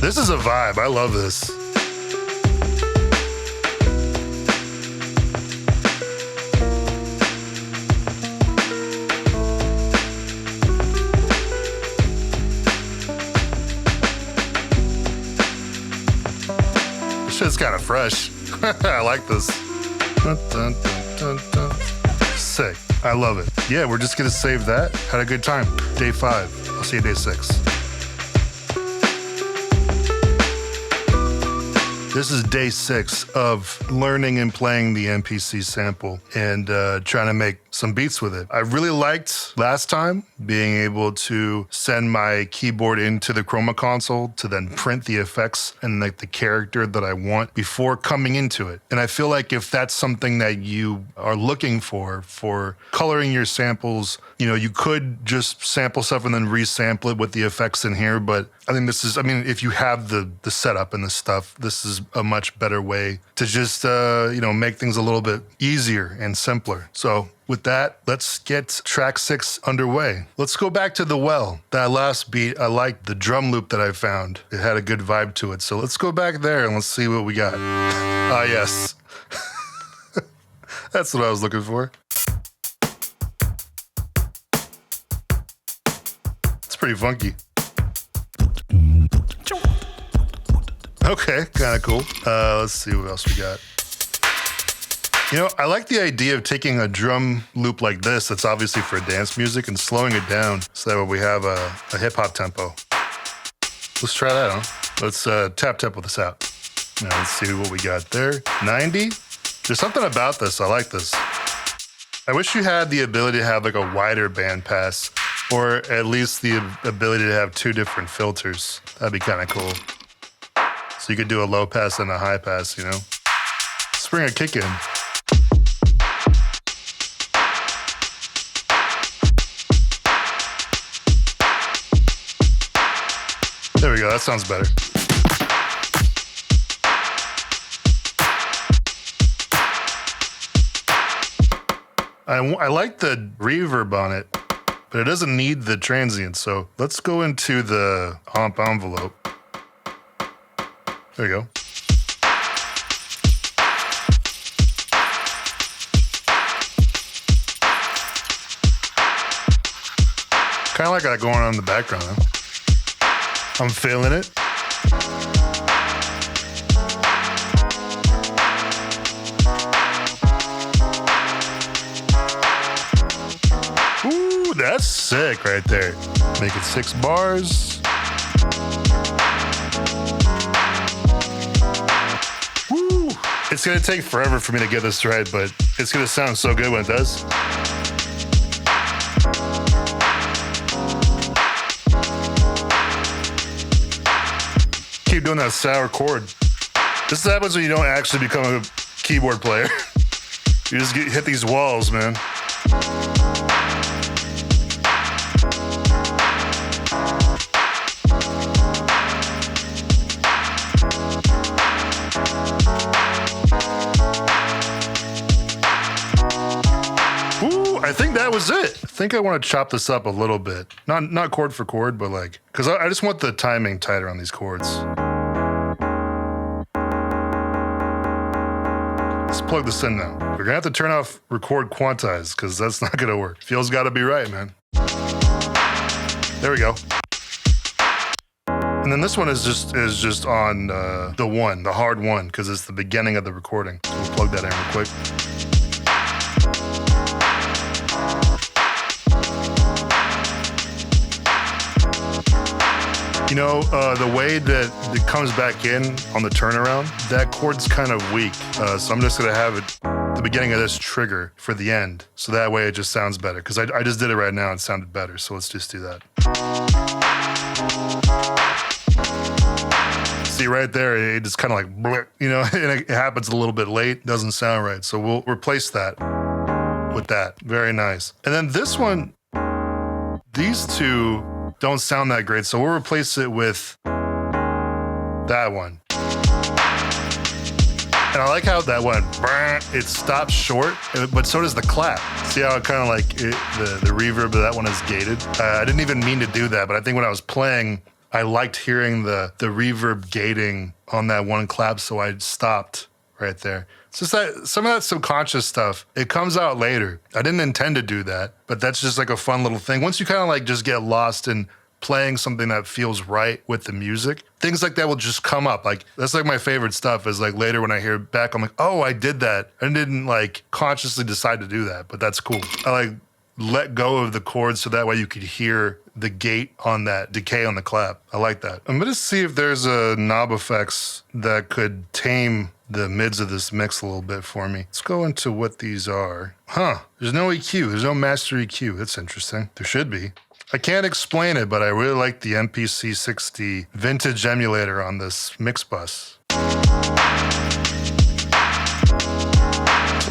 This is a vibe. I love this. This shit's kind of fresh. I like this. Dun, dun, dun, dun, dun. Sick. I love it. Yeah, we're just gonna save that. Had a good time. Day 5. I'll see you day 6. This is day 6 of learning and playing the MPC sample and trying to make some beats with it. I really liked last time being able to send my keyboard into the chroma console to then print the effects and like the character that I want before coming into it. And I feel like if that's something that you are looking for coloring your samples, you know, you could just sample stuff and then resample it with the effects in here. But I think if you have the setup and the stuff, this is a much better way to just, make things a little bit easier and simpler. So with that, let's get track 6 underway. Let's go back to the well. That last beat, I liked the drum loop that I found. It had a good vibe to it. So let's go back there and let's see what we got. Ah, yes. That's what I was looking for. It's pretty funky. Okay, kind of cool. Let's see what else we got. You know, I like the idea of taking a drum loop like this that's obviously for dance music and slowing it down so that way we have a hip-hop tempo. Let's try that, huh? Let's tap tempo this out. Now let's see what we got there. 90? There's something about this. I like this. I wish you had the ability to have like a wider band pass or at least the ability to have 2 different filters. That'd be kind of cool. So you could do a low pass and a high pass, you know? Let's bring a kick in. There we go, that sounds better. I like the reverb on it, but it doesn't need the transient, so let's go into the amp envelope. There you go. Kind of like that going on in the background, huh? I'm feeling it. Ooh, that's sick right there. Make it 6 bars. Woo! It's gonna take forever for me to get this right, but it's gonna sound so good when it does. Keep doing that sour chord. This happens when you don't actually become a keyboard player. You just hit these walls, man. Ooh, I think that was it. I think I want to chop this up a little bit. Not chord for chord, but like, because I just want the timing tighter on these chords. Let's plug this in now. We're gonna have to turn off record quantize because that's not gonna work. Feels gotta be right, man. There we go. And then this one is just on the hard one, because it's the beginning of the recording. So we'll plug that in real quick. You know, the way that it comes back in on the turnaround, that chord's kind of weak. So I'm just gonna have it the beginning of this trigger for the end. So that way it just sounds better. Because I just did it right now and it sounded better. So let's just do that. See right there, it just kind of like, bleh, you know, and it happens a little bit late. Doesn't sound right. So we'll replace that with that. Very nice. And then this one, these two don't sound that great, so we'll replace it with that one. And I like how that one, it stops short, but so does the clap. See how it kind of like, the reverb of that one is gated? I didn't even mean to do that, but I think when I was playing, I liked hearing the reverb gating on that one clap, so I stopped right there. It's just that some of that subconscious stuff, it comes out later. I didn't intend to do that, but that's just like a fun little thing. Once you kind of like just get lost in playing something that feels right with the music, things like that will just come up. Like, that's like my favorite stuff is like later when I hear it back, I'm like, oh, I did that. I didn't like consciously decide to do that, but that's cool. I like let go of the chords so that way you could hear the gate on that decay on the clap. I like that. I'm gonna see if there's a knob effects that could tame the mids of this mix a little bit for me. Let's go into what these are. Huh, there's no EQ, there's no master EQ. That's interesting. There should be. I can't explain it, but I really like the MPC 60 vintage emulator on this mix bus.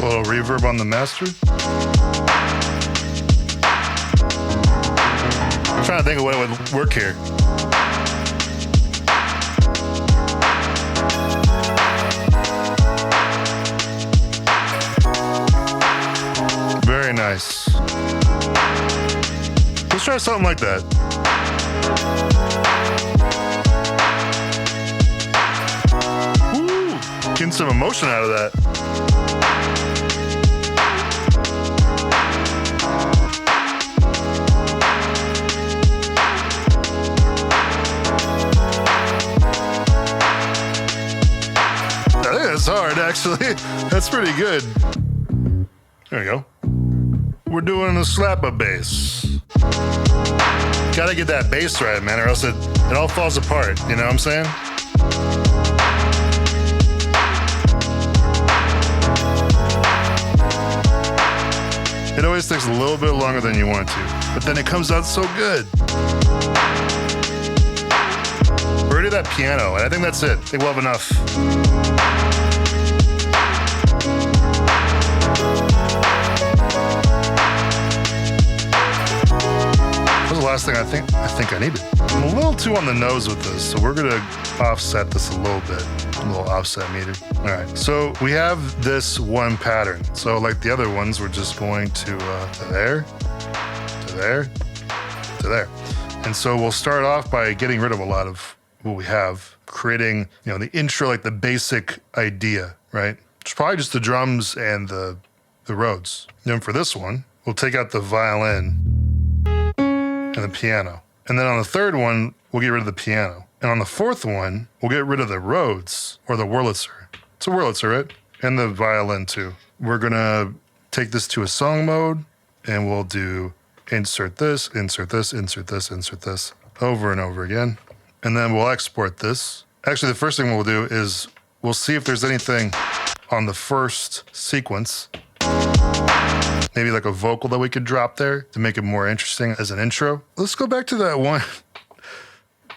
A little reverb on the master. I'm trying to think of what would work here. Very nice. Let's try something like that. Woo! Getting some emotion out of that. I think that's hard, actually. That's pretty good. There we go. We're doing a slapper bass. Gotta get that bass right, man, or else it all falls apart, you know what I'm saying? It always takes a little bit longer than you want to, but then it comes out so good. We're ready to that piano, and I think that's it. I think we'll have enough. The last thing I think I needed. I'm a little too on the nose with this, so we're gonna offset this a little bit. A little offset meter. All right, so we have this one pattern. So like the other ones, we're just going to there, to there, to there. And so we'll start off by getting rid of a lot of what we have, creating, you know, the intro, like the basic idea, right? It's probably just the drums and the Rhodes. Then for this one, we'll take out the violin and the piano. And then on the third one, we'll get rid of the piano. And on the fourth one, we'll get rid of the Rhodes or the Wurlitzer. It's a Wurlitzer, right? And the violin too. We're gonna take this to a song mode and we'll do insert this, insert this, insert this, insert this over and over again. And then we'll export this. Actually, the first thing we'll do is we'll see if there's anything on the first sequence. Maybe like a vocal that we could drop there to make it more interesting as an intro. Let's go back to that one.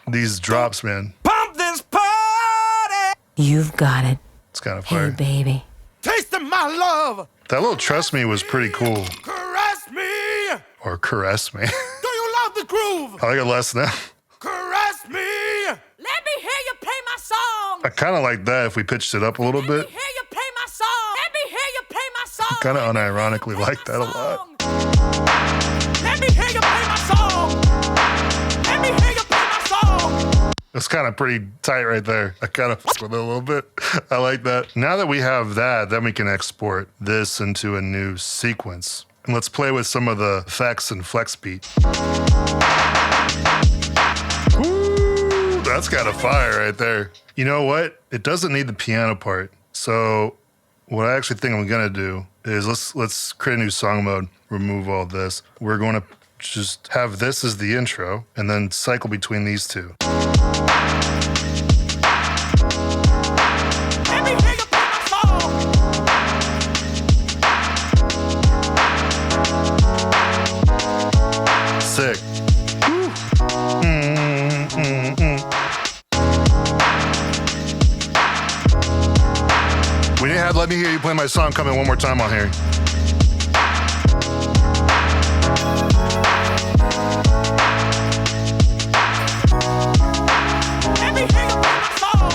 These drops, man. Pump this party! You've got it. It's kind of Hey, fire. baby. Tasting my love! That little trust me was pretty cool. Caress me! Or caress me. Do you love the groove? I like it less now. Caress me! Let me hear you play my song. I kind of like that if we pitched it up a little Let me bit. hear you play my song. Let me hear you play my song. Kind of Let me hear you unironically play like my that a lot. song. Let me hear you play my song. Let me hear you play my song. It's kind of pretty tight right there. I kind of fuck with it a little bit. I like that. Now that we have that, then we can export this into a new sequence. And let's play with some of the effects and flex beat. Ooh, that's got a fire right there. You know what? It doesn't need the piano part. So what I actually think I'm gonna do is let's create a new song mode, remove all this. We're gonna just have this as the intro and then cycle between these two. Let me hear you play my song. Sick. We didn't have Let Me Hear You Play My Song coming one more time on here. Let me hear you play my song.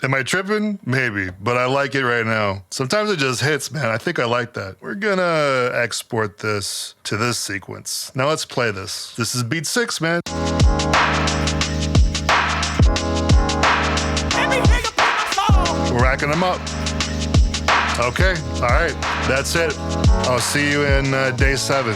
Am I tripping? Maybe, but I like it right now. Sometimes it just hits, man. I think I like that. We're gonna export this to this sequence. Now let's play this. This is beat 6, man. Let me hear you play my song. We're racking them up. Okay, all right, that's it. I'll see you in day 7.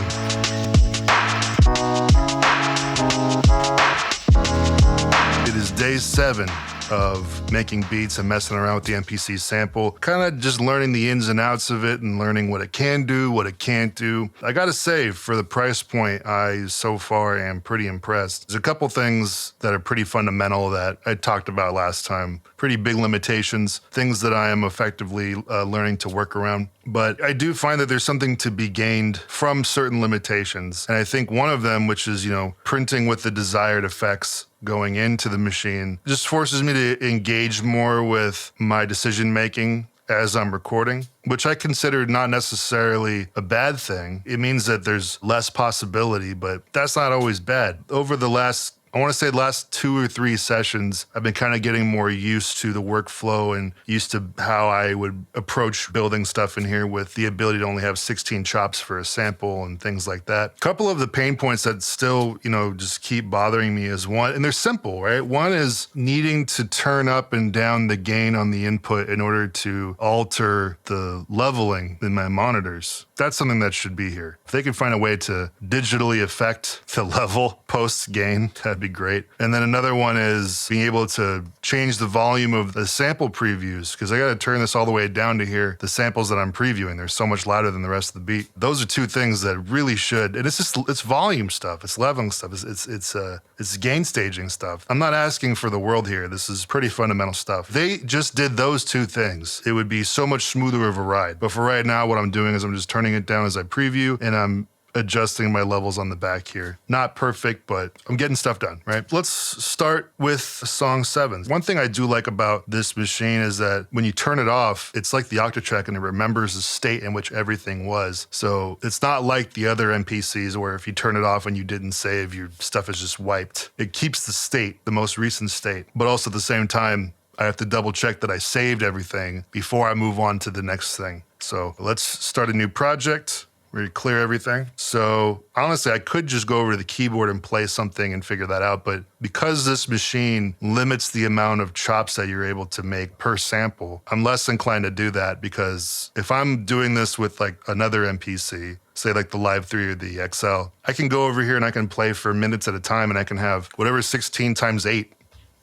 It is day 7 of making beats and messing around with the MPC sample, kind of just learning the ins and outs of it and learning what it can do, what it can't do. I gotta say, for the price point, I so far am pretty impressed. There's a couple things that are pretty fundamental that I talked about last time. Pretty big limitations, things that I am effectively learning to work around. But I do find that there's something to be gained from certain limitations. And I think one of them, which is, printing with the desired effects going into the machine, just forces me to engage more with my decision making as I'm recording, which I consider not necessarily a bad thing. It means that there's less possibility, but that's not always bad. Over the last 2 or 3 sessions, I've been kind of getting more used to the workflow and used to how I would approach building stuff in here with the ability to only have 16 chops for a sample and things like that. A couple of the pain points that still, just keep bothering me is one, and they're simple, right? One is needing to turn up and down the gain on the input in order to alter the leveling in my monitors. That's something that should be here. If they can find a way to digitally affect the level post-gain, that'd be great. And then another one is being able to change the volume of the sample previews, because I got to turn this all the way down to hear the samples that I'm previewing. They're so much louder than the rest of the beat. Those are 2 things that really should, and it's volume stuff, it's leveling stuff, it's gain staging stuff. I'm not asking for the world here. This is pretty fundamental stuff. If they just did those 2 things, it would be so much smoother of a ride. But for right now, what I'm doing is I'm just turning it down as I preview, and I'm adjusting my levels on the back here. Not perfect, but I'm getting stuff done, right? Let's start with song 7. One thing I do like about this machine is that when you turn it off, it's like the Octatrack and it remembers the state in which everything was. So it's not like the other MPCs where if you turn it off and you didn't save, your stuff is just wiped. It keeps the state, the most recent state, but also at the same time, I have to double check that I saved everything before I move on to the next thing. So let's start a new project. We're gonna clear everything. So honestly, I could just go over to the keyboard and play something and figure that out. But because this machine limits the amount of chops that you're able to make per sample, I'm less inclined to do that, because if I'm doing this with like another MPC, say like the Live 3 or the XL, I can go over here and I can play for minutes at a time and I can have whatever 16 times 8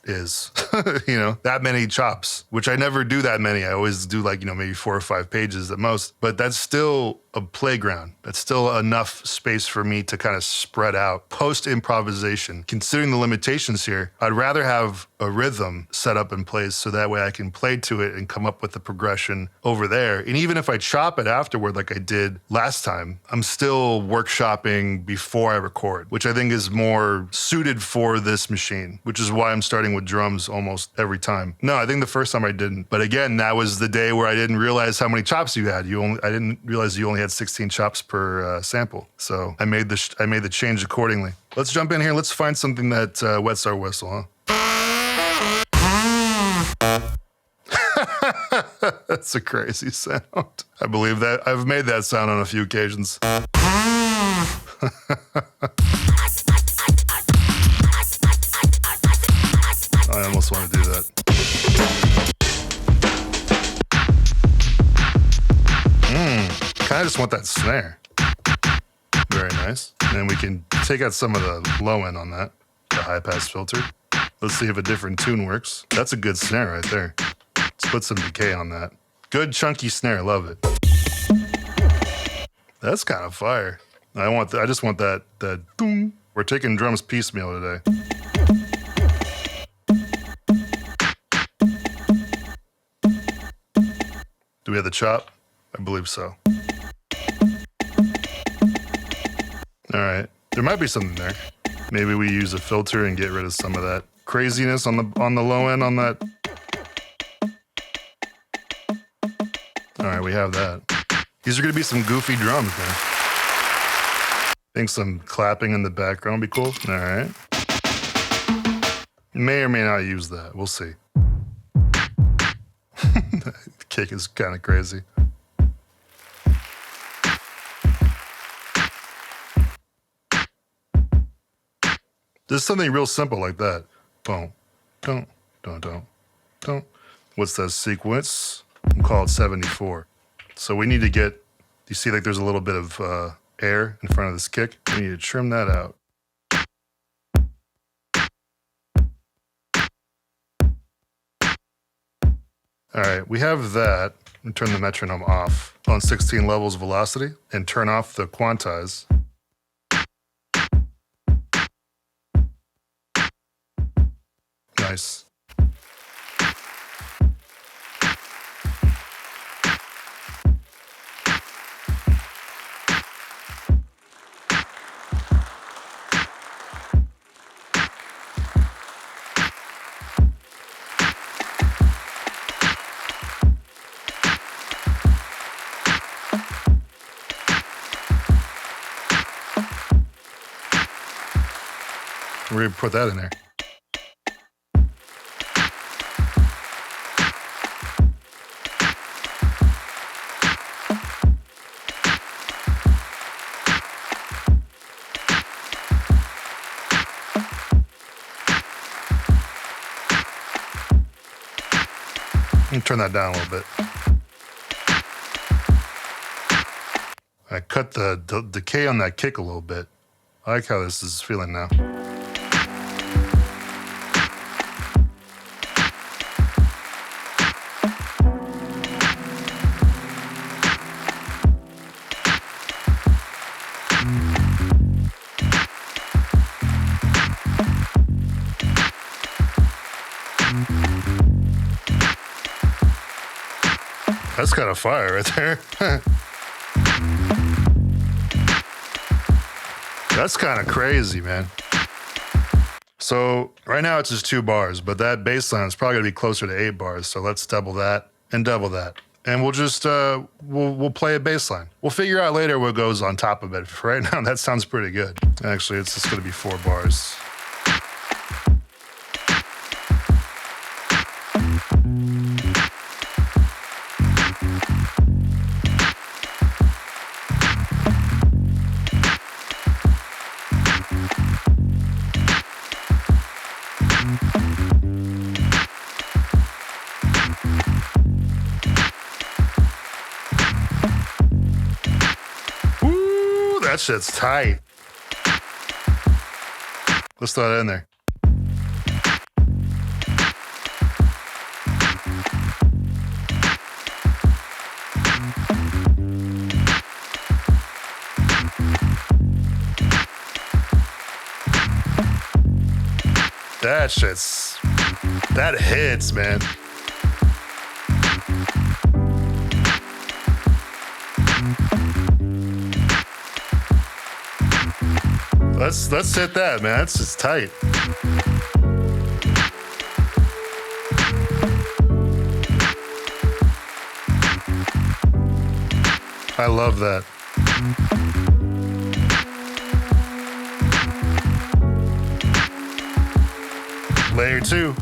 is, that many chops, which I never do that many. I always do like, maybe 4 or 5 pages at most, but that's still a playground. That's still enough space for me to kind of spread out post improvisation. Considering the limitations here, I'd rather have a rhythm set up in place so that way I can play to it and come up with the progression over there. And even if I chop it afterward, like I did last time, I'm still workshopping before I record, which I think is more suited for this machine, which is why I'm starting with drums almost every time. No, I think the first time I didn't. But again, that was the day where I didn't realize how many chops you had. I didn't realize you only had 16 chops per sample. So I made the change accordingly. Let's jump in here. Let's find something that wets our whistle, huh? That's a crazy sound. I believe that. I've made that sound on a few occasions. I almost want to do that. Kind of just want that snare. Very nice. And then we can take out some of the low end on that, the high pass filter. Let's see if a different tune works. That's a good snare right there. Let's put some decay on that. Good chunky snare, love it. That's kind of fire. I just want that doom. We're taking drums piecemeal today. Do we have the chop? I believe so. All right, there might be something there. Maybe we use a filter and get rid of some of that craziness on the low end on that. All right, we have that. These are gonna be some goofy drums, man. I think some clapping in the background would be cool. All right. May or may not use that. We'll see. The kick is kind of crazy. Just something real simple like that. Boom, don't. What's that sequence? We'll call it 74. So we need to get, you see like there's a little bit of air in front of this kick. We need to trim that out. All right, we have that. And turn the metronome off on 16 levels velocity and turn off the quantize. Nice. We're gonna put that in there. And turn that down a little bit. I cut the decay on that kick a little bit. I like how this is feeling now. That's kind of fire right there. That's kind of crazy, man. So right now it's just 2 bars, but that bass line is probably gonna be closer to 8 bars. So let's double that and double that. And we'll just, we'll play a bass line. We'll figure out later what goes on top of it. For right now, that sounds pretty good. Actually, it's just gonna be 4 bars. That shit's tight. Let's throw that in there. That hits, man. Let's hit that, man. That's just tight. I love that. Layer 2.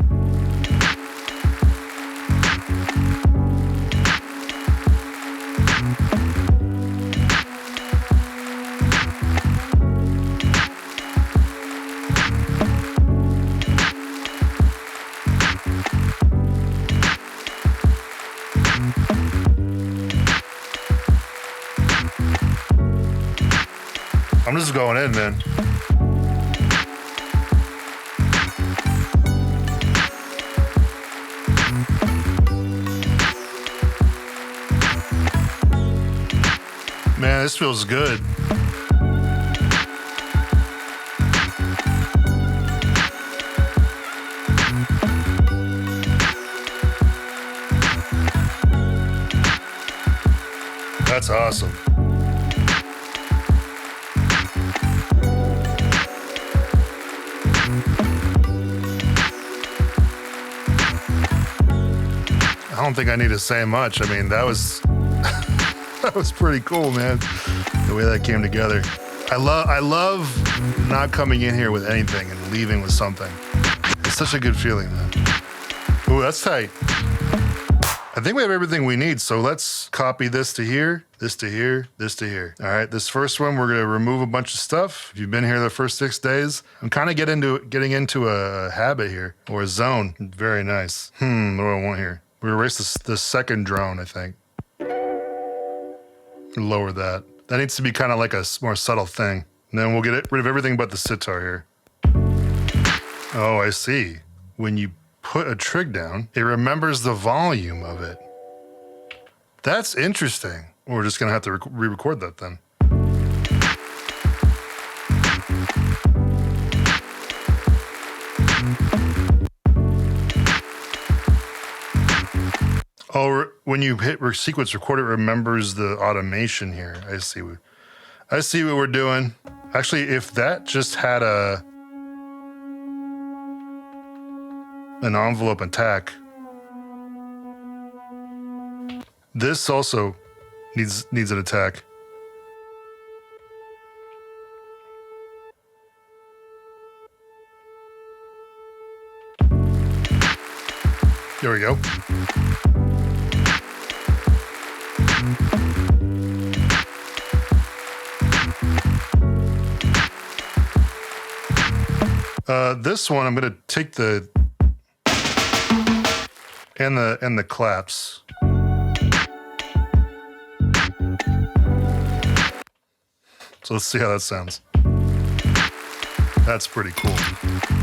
I'm just going in, man. Man, this feels good. That's awesome. I don't think I need to say much. I mean, that was that was pretty cool, man. The way that came together. I love not coming in here with anything and leaving with something. It's such a good feeling, man. Ooh, that's tight. I think we have everything we need, so let's copy this to here, this to here, this to here. All right, this first one, we're gonna remove a bunch of stuff. If you've been here the first 6 days, I'm kind of getting into a habit here, or a zone. Very nice. What do I want here? We erase the second drone, I think. Lower that. That needs to be kind of like a more subtle thing. And then we'll get rid of everything but the sitar here. Oh, I see. When you put a trig down, it remembers the volume of it. That's interesting. We're just gonna have to re-record that then. Oh, when you hit sequence record, it remembers the automation here. I see what we're doing. Actually, if that just had an envelope attack, this also needs an attack. There we go. This one I'm gonna take the and the claps. So let's see how that sounds. That's pretty cool.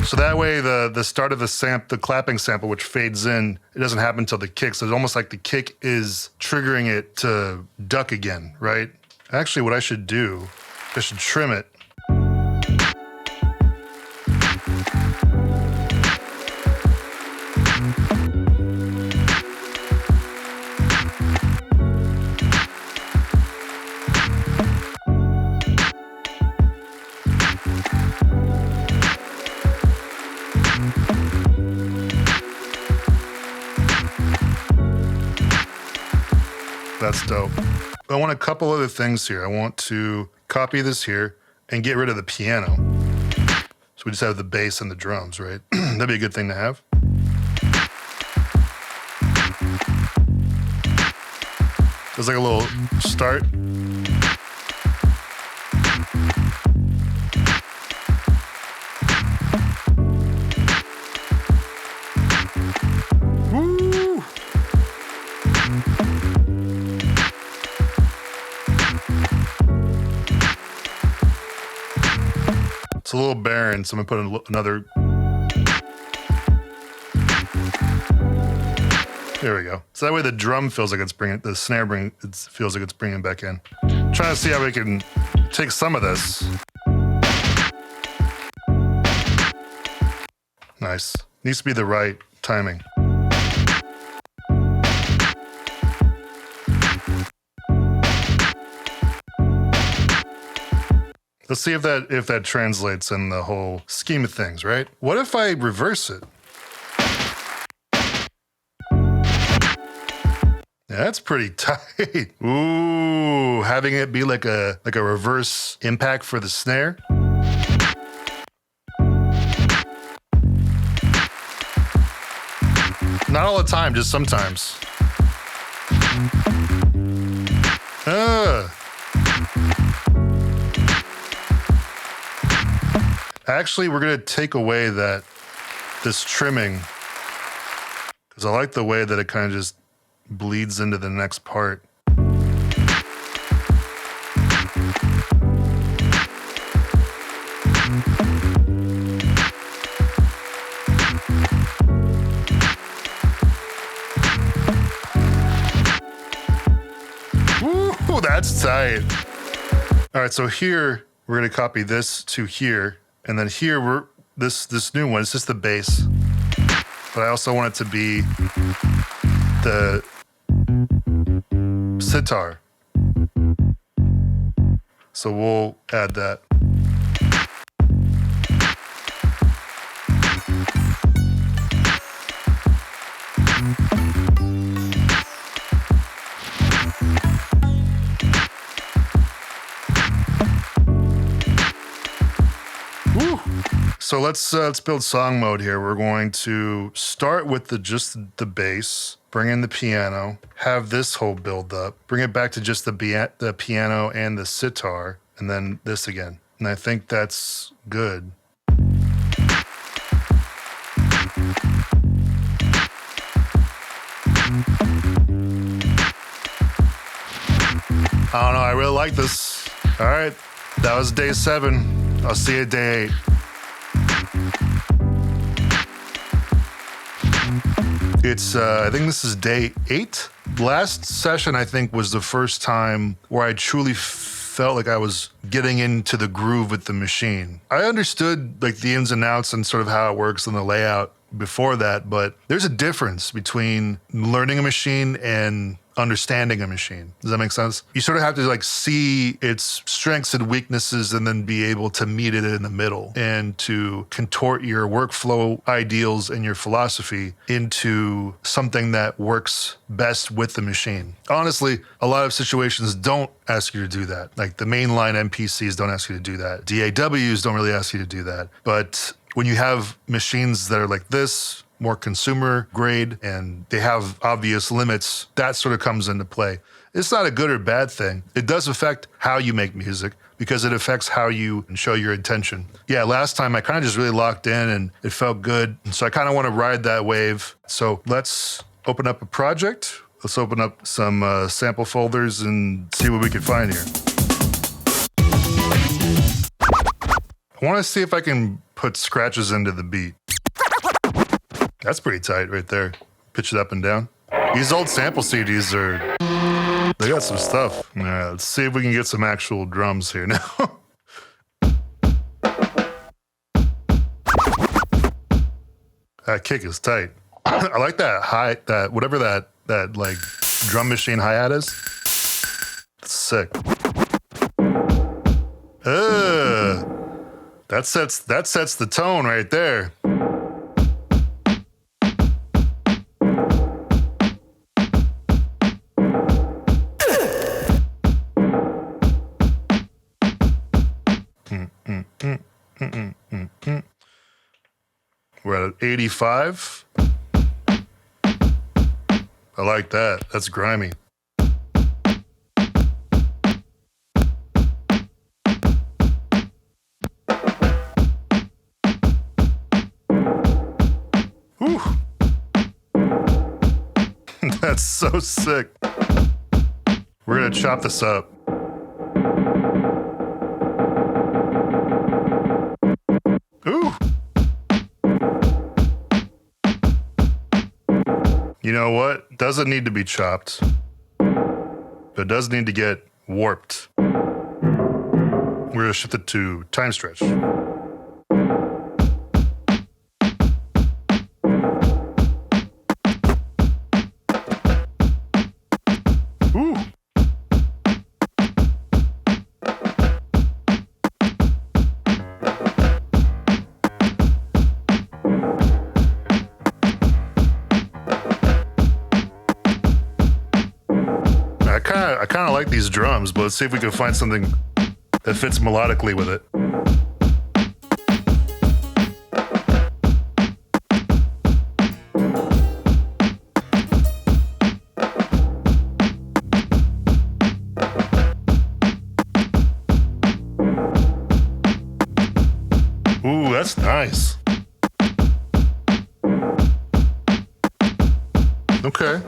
So that way the start of the clapping sample, which fades in, it doesn't happen until the kick. So it's almost like the kick is triggering it to duck again, right? Actually, what I should do, I should trim it. That's dope. I want a couple other things here. I want to copy this here and get rid of the piano. So we just have the bass and the drums, right? That'd be a good thing to have. There's like a little start. Woo! It's a little barren, so I'm gonna put another. There we go. So that way the drum feels like it's bringing, the snare feels like it's bringing it back in. Trying to see how we can take some of this. Nice. Needs to be the right timing. Let's see if that translates in the whole scheme of things, right? What if I reverse it? Yeah, that's pretty tight. Ooh, having it be like a reverse impact for the snare. Not all the time, just sometimes. Actually, we're gonna take away this trimming, because I like the way that it kind of just bleeds into the next part. Woo, that's tight. All right, so here we're gonna copy this to here. And then here we're this new one, it's just the bass. But I also want it to be the sitar. So we'll add that. So let's build song mode here. We're going to start with just the bass, bring in the piano, have this whole build up, bring it back to just the piano and the sitar, and then this again. And I think that's good. I don't know, I really like this. All right, that was day 7. I'll see you at day 8. It's, I think this is day 8. Last session, I think, was the first time where I truly felt like I was getting into the groove with the machine. I understood like the ins and outs and sort of how it works and the layout before that, but there's a difference between learning a machine and understanding a machine. Does that make sense? You sort of have to like see its strengths and weaknesses and then be able to meet it in the middle and to contort your workflow ideals and your philosophy into something that works best with the machine. Honestly, a lot of situations don't ask you to do that. Like the mainline MPCs don't ask you to do that. DAWs don't really ask you to do that. But when you have machines that are like this, more consumer grade, and they have obvious limits, that sort of comes into play. It's not a good or bad thing. It does affect how you make music because it affects how you show your intention. Yeah, last time I kind of just really locked in and it felt good. So I kind of want to ride that wave. So let's open up a project. Let's open up some sample folders and see what we can find here. I want to see if I can put scratches into the beat. That's pretty tight right there. Pitch it up and down. These old sample CDs they got some stuff. All right, let's see if we can get some actual drums here now. That kick is tight. I like that whatever that like drum machine hi-hat is. It's sick. That sets the tone right there. We're at 85. I like that. That's grimy. Whew. That's so sick. We're gonna chop this up. Ooh. You know what? Doesn't need to be chopped, but it does need to get warped. We're gonna shift it to time stretch. Ooh. I kind of like these drums, but let's see if we can find something that fits melodically with it. Ooh, that's nice. Okay.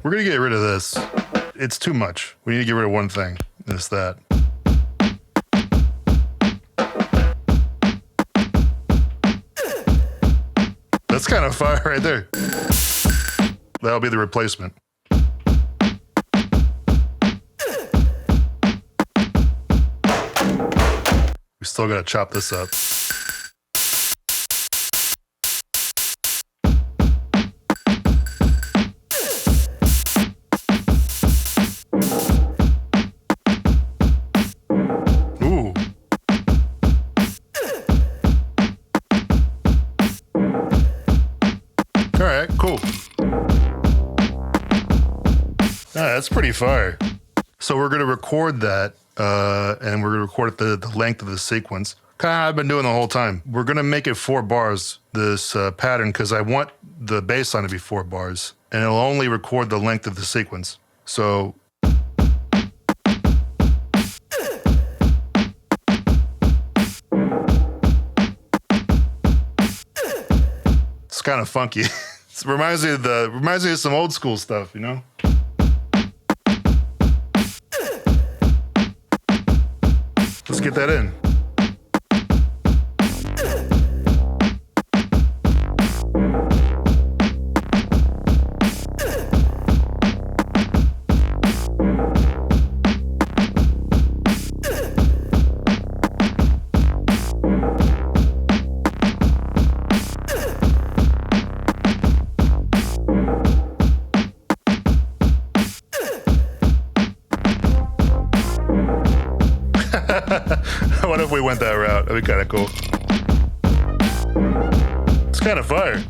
We're gonna get rid of this. It's too much. We need to get rid of one thing. It's that. That's kind of fire right there. That'll be the replacement. We still gotta chop this up. Cool. That's pretty fire. So we're going to record that, and we're going to record it the length of the sequence. Kind of I've been doing the whole time. We're going to make it 4 bars, this pattern, because I want the bass line to be 4 bars, and it'll only record the length of the sequence. So it's kind of funky. It reminds me of some old school stuff, you know? Let's get that in. What if we went that route? That'd be kind of cool. It's kind of fire.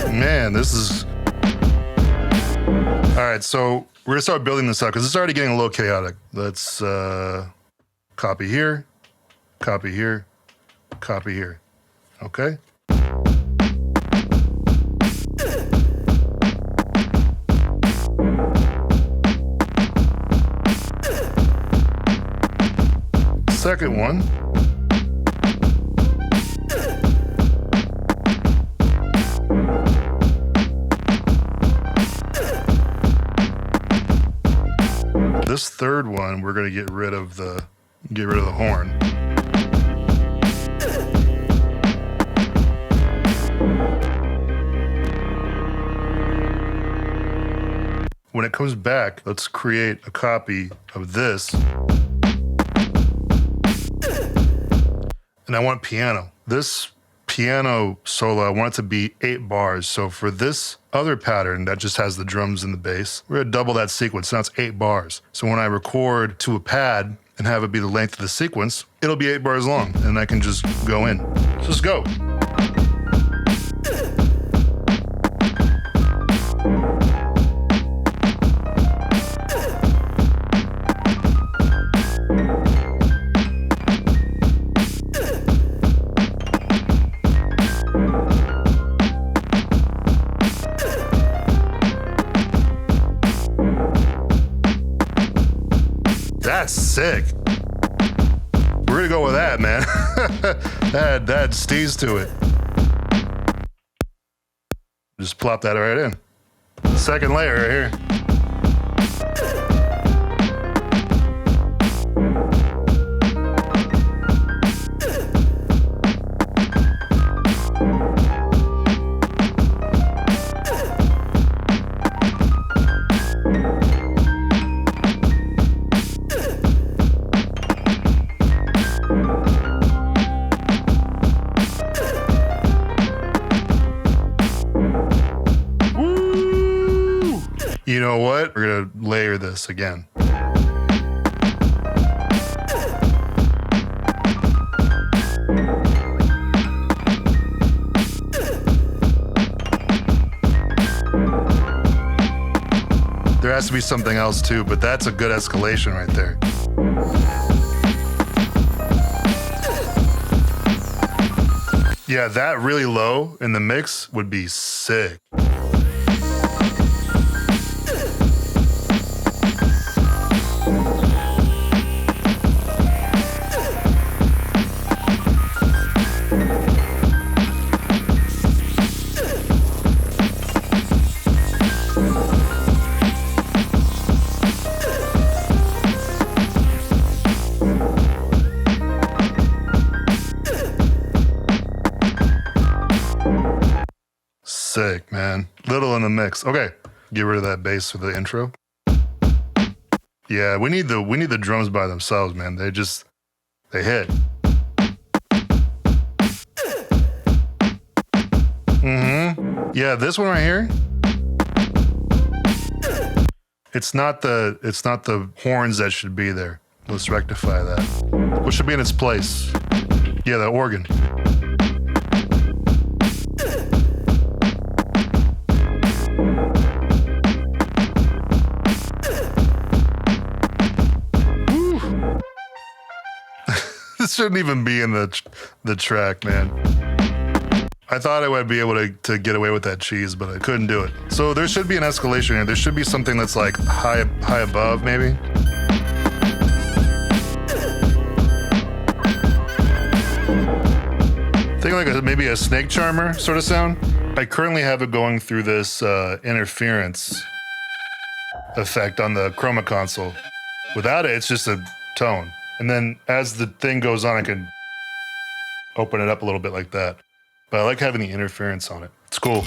Man, this is... All right, so we're gonna start building this up because it's already getting a little chaotic. Let's copy here, copy here, copy here. Okay. Second one. This third one, we're gonna get rid of the horn. When it comes back, let's create a copy of this. And I want piano. This piano solo, I want it to be 8 bars. So for this other pattern that just has the drums and the bass, we're gonna double that sequence. Now it's 8 bars. So when I record to a pad and have it be the length of the sequence, it'll be 8 bars long and I can just go in. Just go. That's sick. We're gonna go with that, man. that steez to it. Just plop that right in. Second layer right here. You know what? We're gonna layer this again. There has to be something else too, but that's a good escalation right there. Yeah, that really low in the mix would be sick. Sick, man. Little in the mix. Okay, get rid of that bass for the intro. Yeah, we need the drums by themselves, man. They hit. Yeah, this one right here. It's not the horns that should be there. Let's rectify that. What should be in its place? Yeah, the organ. This shouldn't even be in the track, man. I thought I would be able to get away with that cheese, but I couldn't do it. So there should be an escalation here. There should be something that's like high above, maybe. Think like maybe a snake charmer sort of sound. I currently have it going through this interference effect on the chroma console. Without it, it's just a tone. And then as the thing goes on, I can open it up a little bit like that. But I like having the interference on it. It's cool.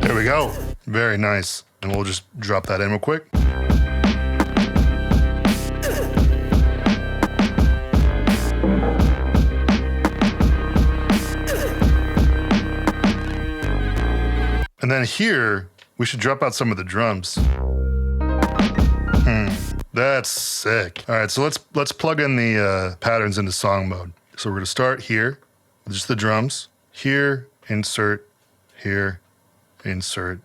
There we go. Very nice. And we'll just drop that in real quick. And then here, we should drop out some of the drums. That's sick. All right, so let's plug in the patterns into song mode. So we're gonna start here, with just the drums. Here, insert, here, insert,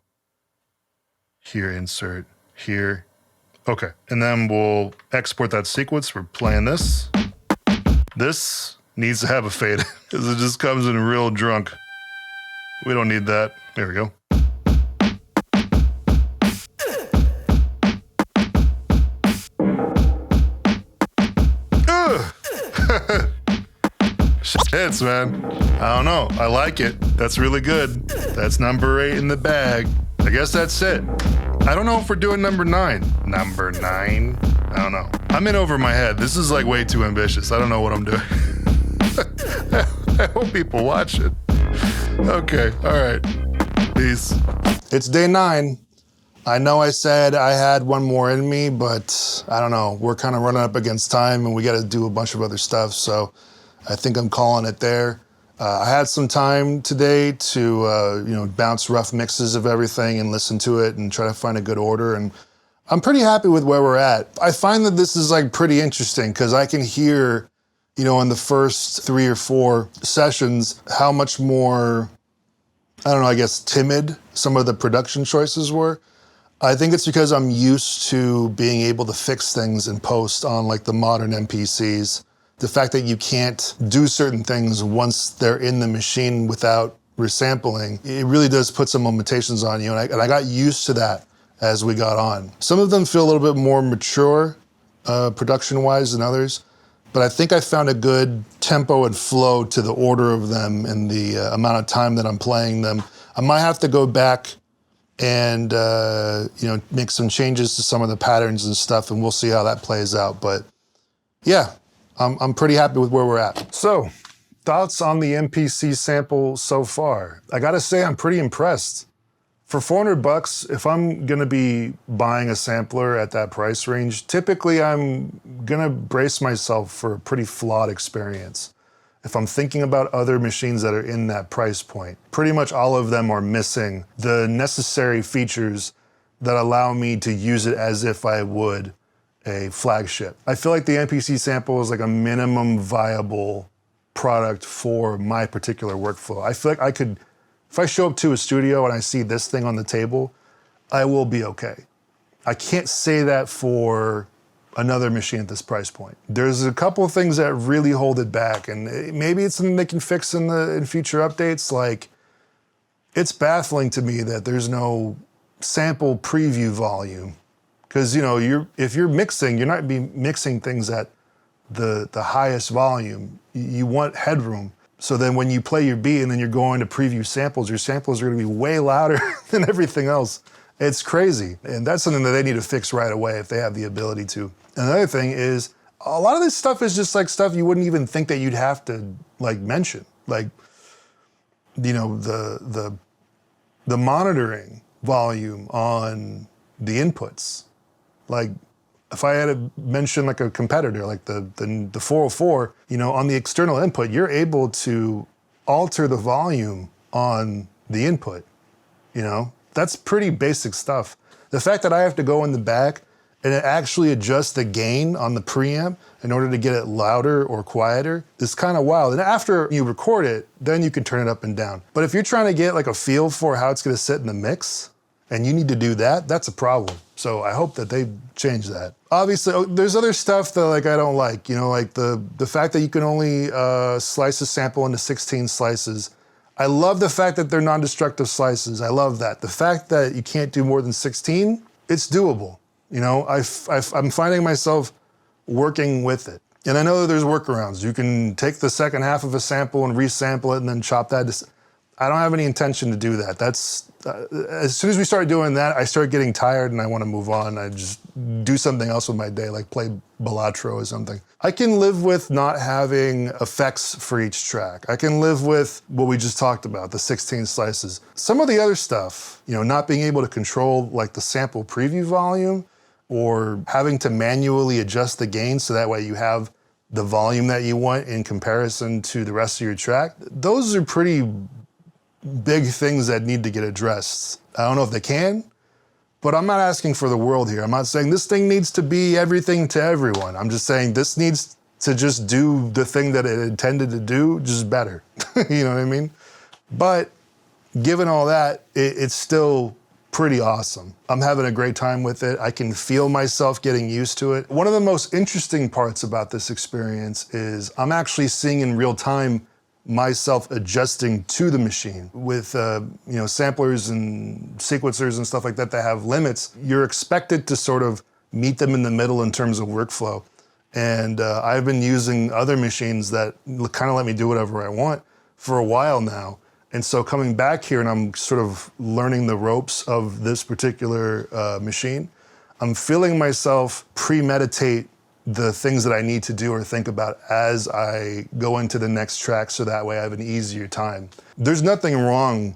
here, insert, here. Okay, and then we'll export that sequence. We're playing this. This needs to have a fade, because it just comes in real drunk. We don't need that. There we go. Hits, man. I don't know. I like it. That's really good. That's number 8 in the bag. I guess that's it. I don't know if we're doing number 9. Number 9? I don't know. I'm in over my head. This is like way too ambitious. I don't know what I'm doing. I hope people watch it. Okay. All right. Peace. It's day 9. I know I said I had one more in me, but I don't know. We're kind of running up against time and we got to do a bunch of other stuff. So I think I'm calling it there. I had some time today to bounce rough mixes of everything and listen to it and try to find a good order. And I'm pretty happy with where we're at. I find that this is like pretty interesting because I can hear, in the first 3 or 4 sessions, how much more, I don't know, I guess timid some of the production choices were. I think it's because I'm used to being able to fix things in post on like the modern MPCs. The fact that you can't do certain things once they're in the machine without resampling, it really does put some limitations on you. And I got used to that as we got on. Some of them feel a little bit more mature production-wise than others, but I think I found a good tempo and flow to the order of them and the amount of time that I'm playing them. I might have to go back and make some changes to some of the patterns and stuff, and we'll see how that plays out. But yeah, I'm pretty happy with where we're at. So, thoughts on the MPC sample so far? I gotta say, I'm pretty impressed. For $400, if I'm gonna be buying a sampler at that price range, typically I'm gonna brace myself for a pretty flawed experience. If I'm thinking about other machines that are in that price point, pretty much all of them are missing the necessary features that allow me to use it as if I would a flagship. I feel like the MPC sample is like a minimum viable product for my particular workflow. I feel like I could, if I show up to a studio and I see this thing on the table, I will be okay. I can't say that for another machine at this price point. There's a couple of things that really hold it back, and maybe it's something they can fix in future updates. Like, it's baffling to me that there's no sample preview volume. Because if you're mixing, you're not mixing things at the highest volume. You want headroom. So then when you play your beat and then you're going to preview samples, your samples are gonna be way louder than everything else. It's crazy. And that's something that they need to fix right away if they have the ability to. Another thing is, a lot of this stuff is just like stuff you wouldn't even think that you'd have to like mention. Like, the monitoring volume on the inputs. Like, if I had to mention like a competitor, like the 404, on the external input, you're able to alter the volume on the input, That's pretty basic stuff. The fact that I have to go in the back and actually adjust the gain on the preamp in order to get it louder or quieter is kind of wild. And after you record it, then you can turn it up and down. But if you're trying to get like a feel for how it's gonna sit in the mix, and you need to do that, that's a problem. So I hope that they change that. Obviously, there's other stuff that like I don't like, you know, like the fact that you can only slice a sample into 16 slices. I love the fact that they're non-destructive slices. I love that. The fact that you can't do more than 16, it's doable. You know, I'm finding myself working with it. And I know that there's workarounds. You can take the second half of a sample and resample it and then chop that. I don't have any intention to do that. That's as soon as we start doing that, I start getting tired and I want to move on. I just do something else with my day, like play Balatro or something. I can live with not having effects for each track. I can live with what we just talked about, the 16 slices. Some of the other stuff, you know, not being able to control like the sample preview volume or having to manually adjust the gain so that way you have the volume that you want in comparison to the rest of your track. Those are pretty big things that need to get addressed. I don't know if they can, but I'm not asking for the world here. I'm not saying this thing needs to be everything to everyone. I'm just saying this needs to just do the thing that it intended to do, just better. You know what I mean? But given all that, it's still pretty awesome. I'm having a great time with it. I can feel myself getting used to it. One of the most interesting parts about this experience is I'm actually seeing in real time myself adjusting to the machine. With you know, samplers and sequencers and stuff like that that have limits, you're expected to sort of meet them in the middle in terms of workflow. And I've been using other machines that kind of let me do whatever I want for a while now. And so coming back here and I'm sort of learning the ropes of this particular machine, I'm feeling myself premeditate the things that I need to do or think about as I go into the next track so that way I have an easier time. There's nothing wrong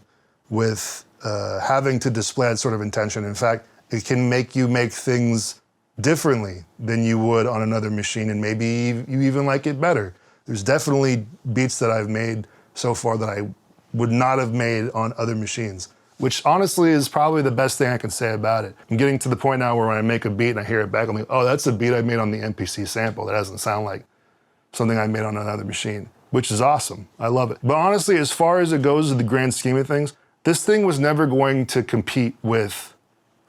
with having to display that sort of intention. In fact, it can make you make things differently than you would on another machine, and maybe you even like it better. There's definitely beats that I've made so far that I would not have made on other machines, which honestly is probably the best thing I can say about it. I'm getting to the point now where when I make a beat and I hear it back, I'm like, oh, that's a beat I made on the MPC sample. That doesn't sound like something I made on another machine, which is awesome. I love it. But honestly, as far as it goes in the grand scheme of things, this thing was never going to compete with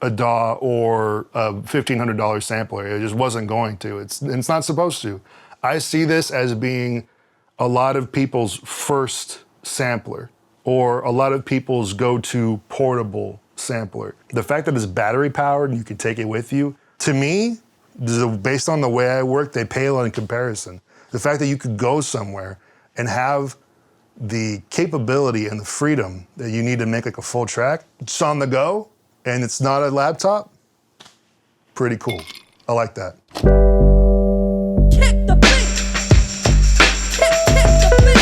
a DAW or a $1,500 sampler. It just wasn't going to. It's not supposed to. I see this as being a lot of people's first sampler, or a lot of people's go-to portable sampler. The fact that it's battery powered and you can take it with you, to me, based on the way I work, they pale in comparison. The fact that you could go somewhere and have the capability and the freedom that you need to make like a full track, it's on the go, and it's not a laptop, pretty cool. I like that. Kick the beat. Kick the beat.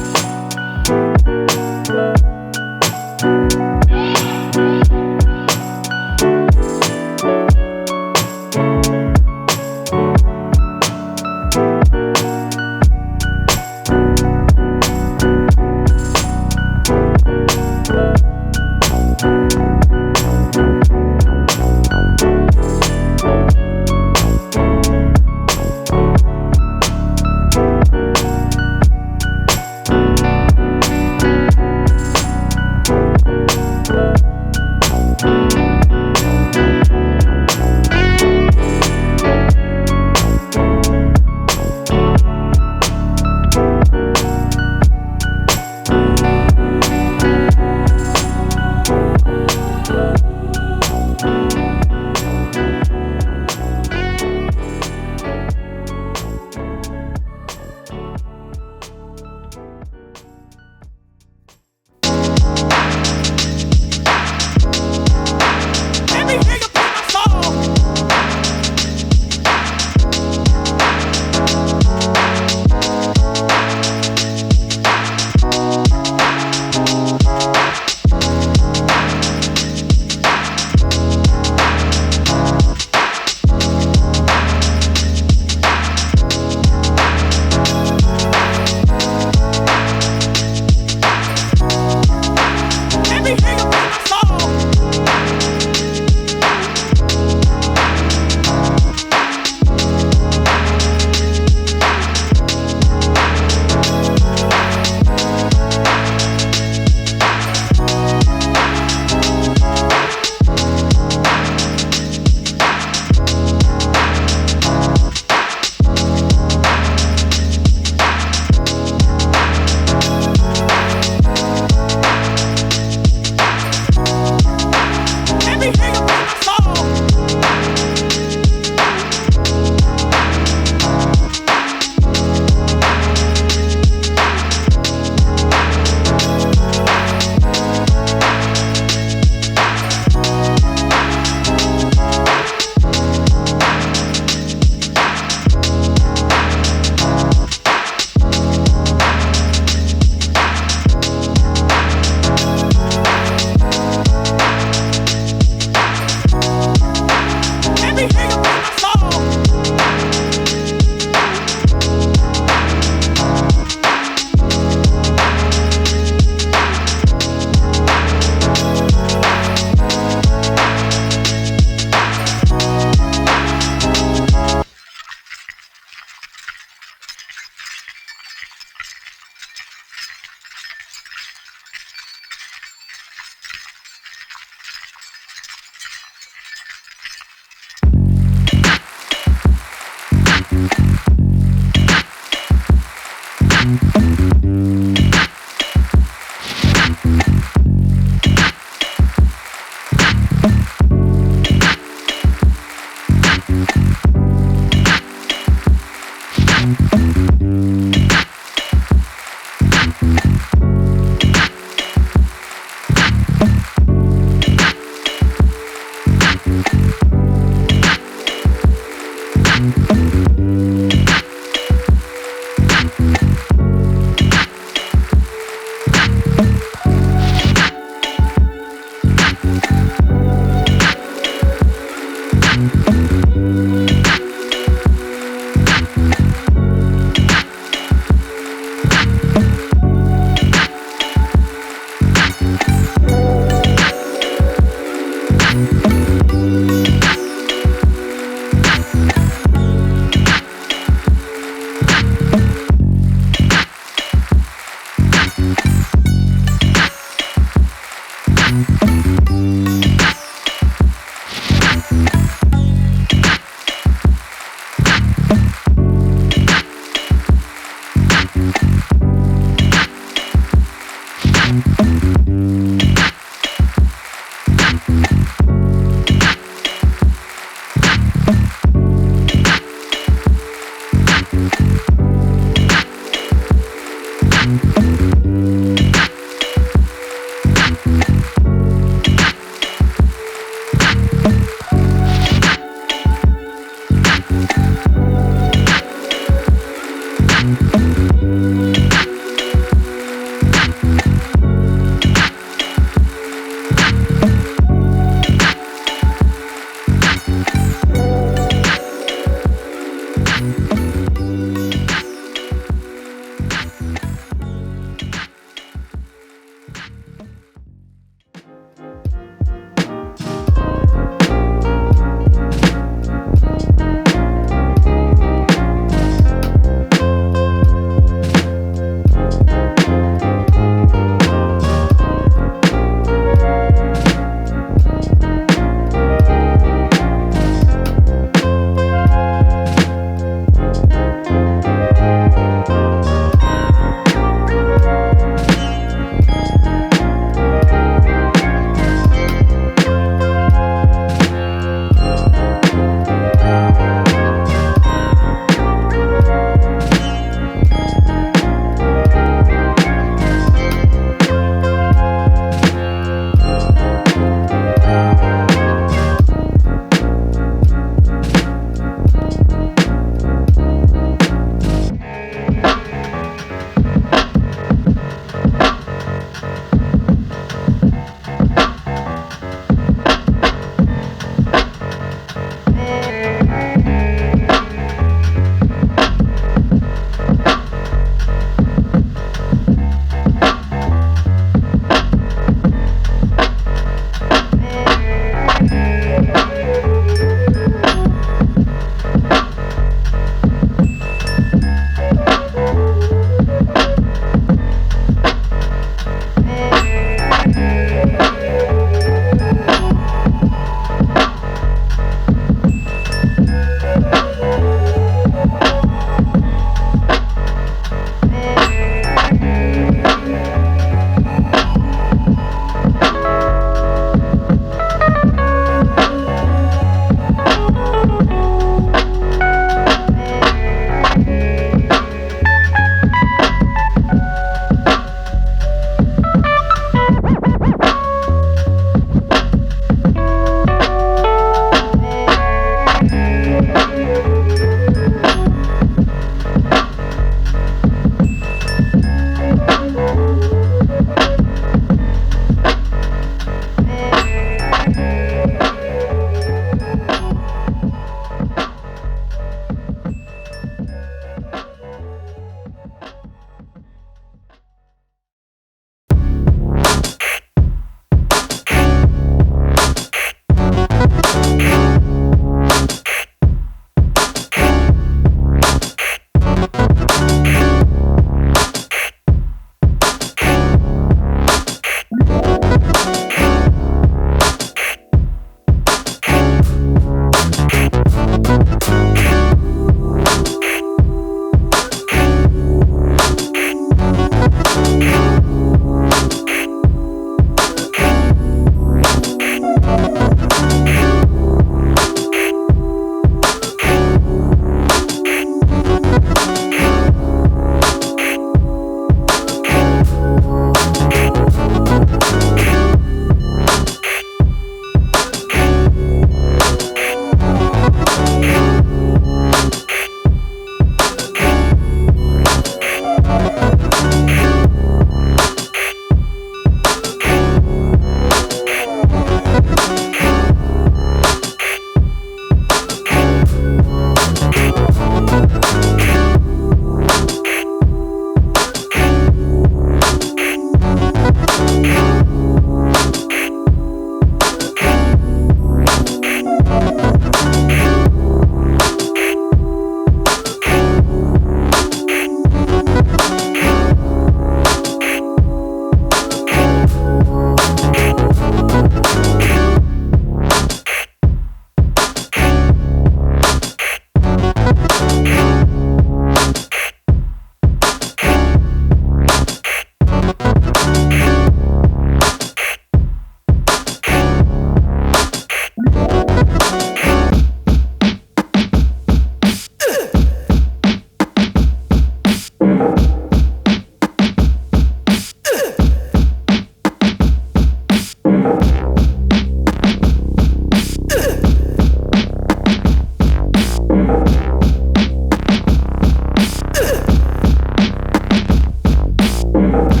Bye.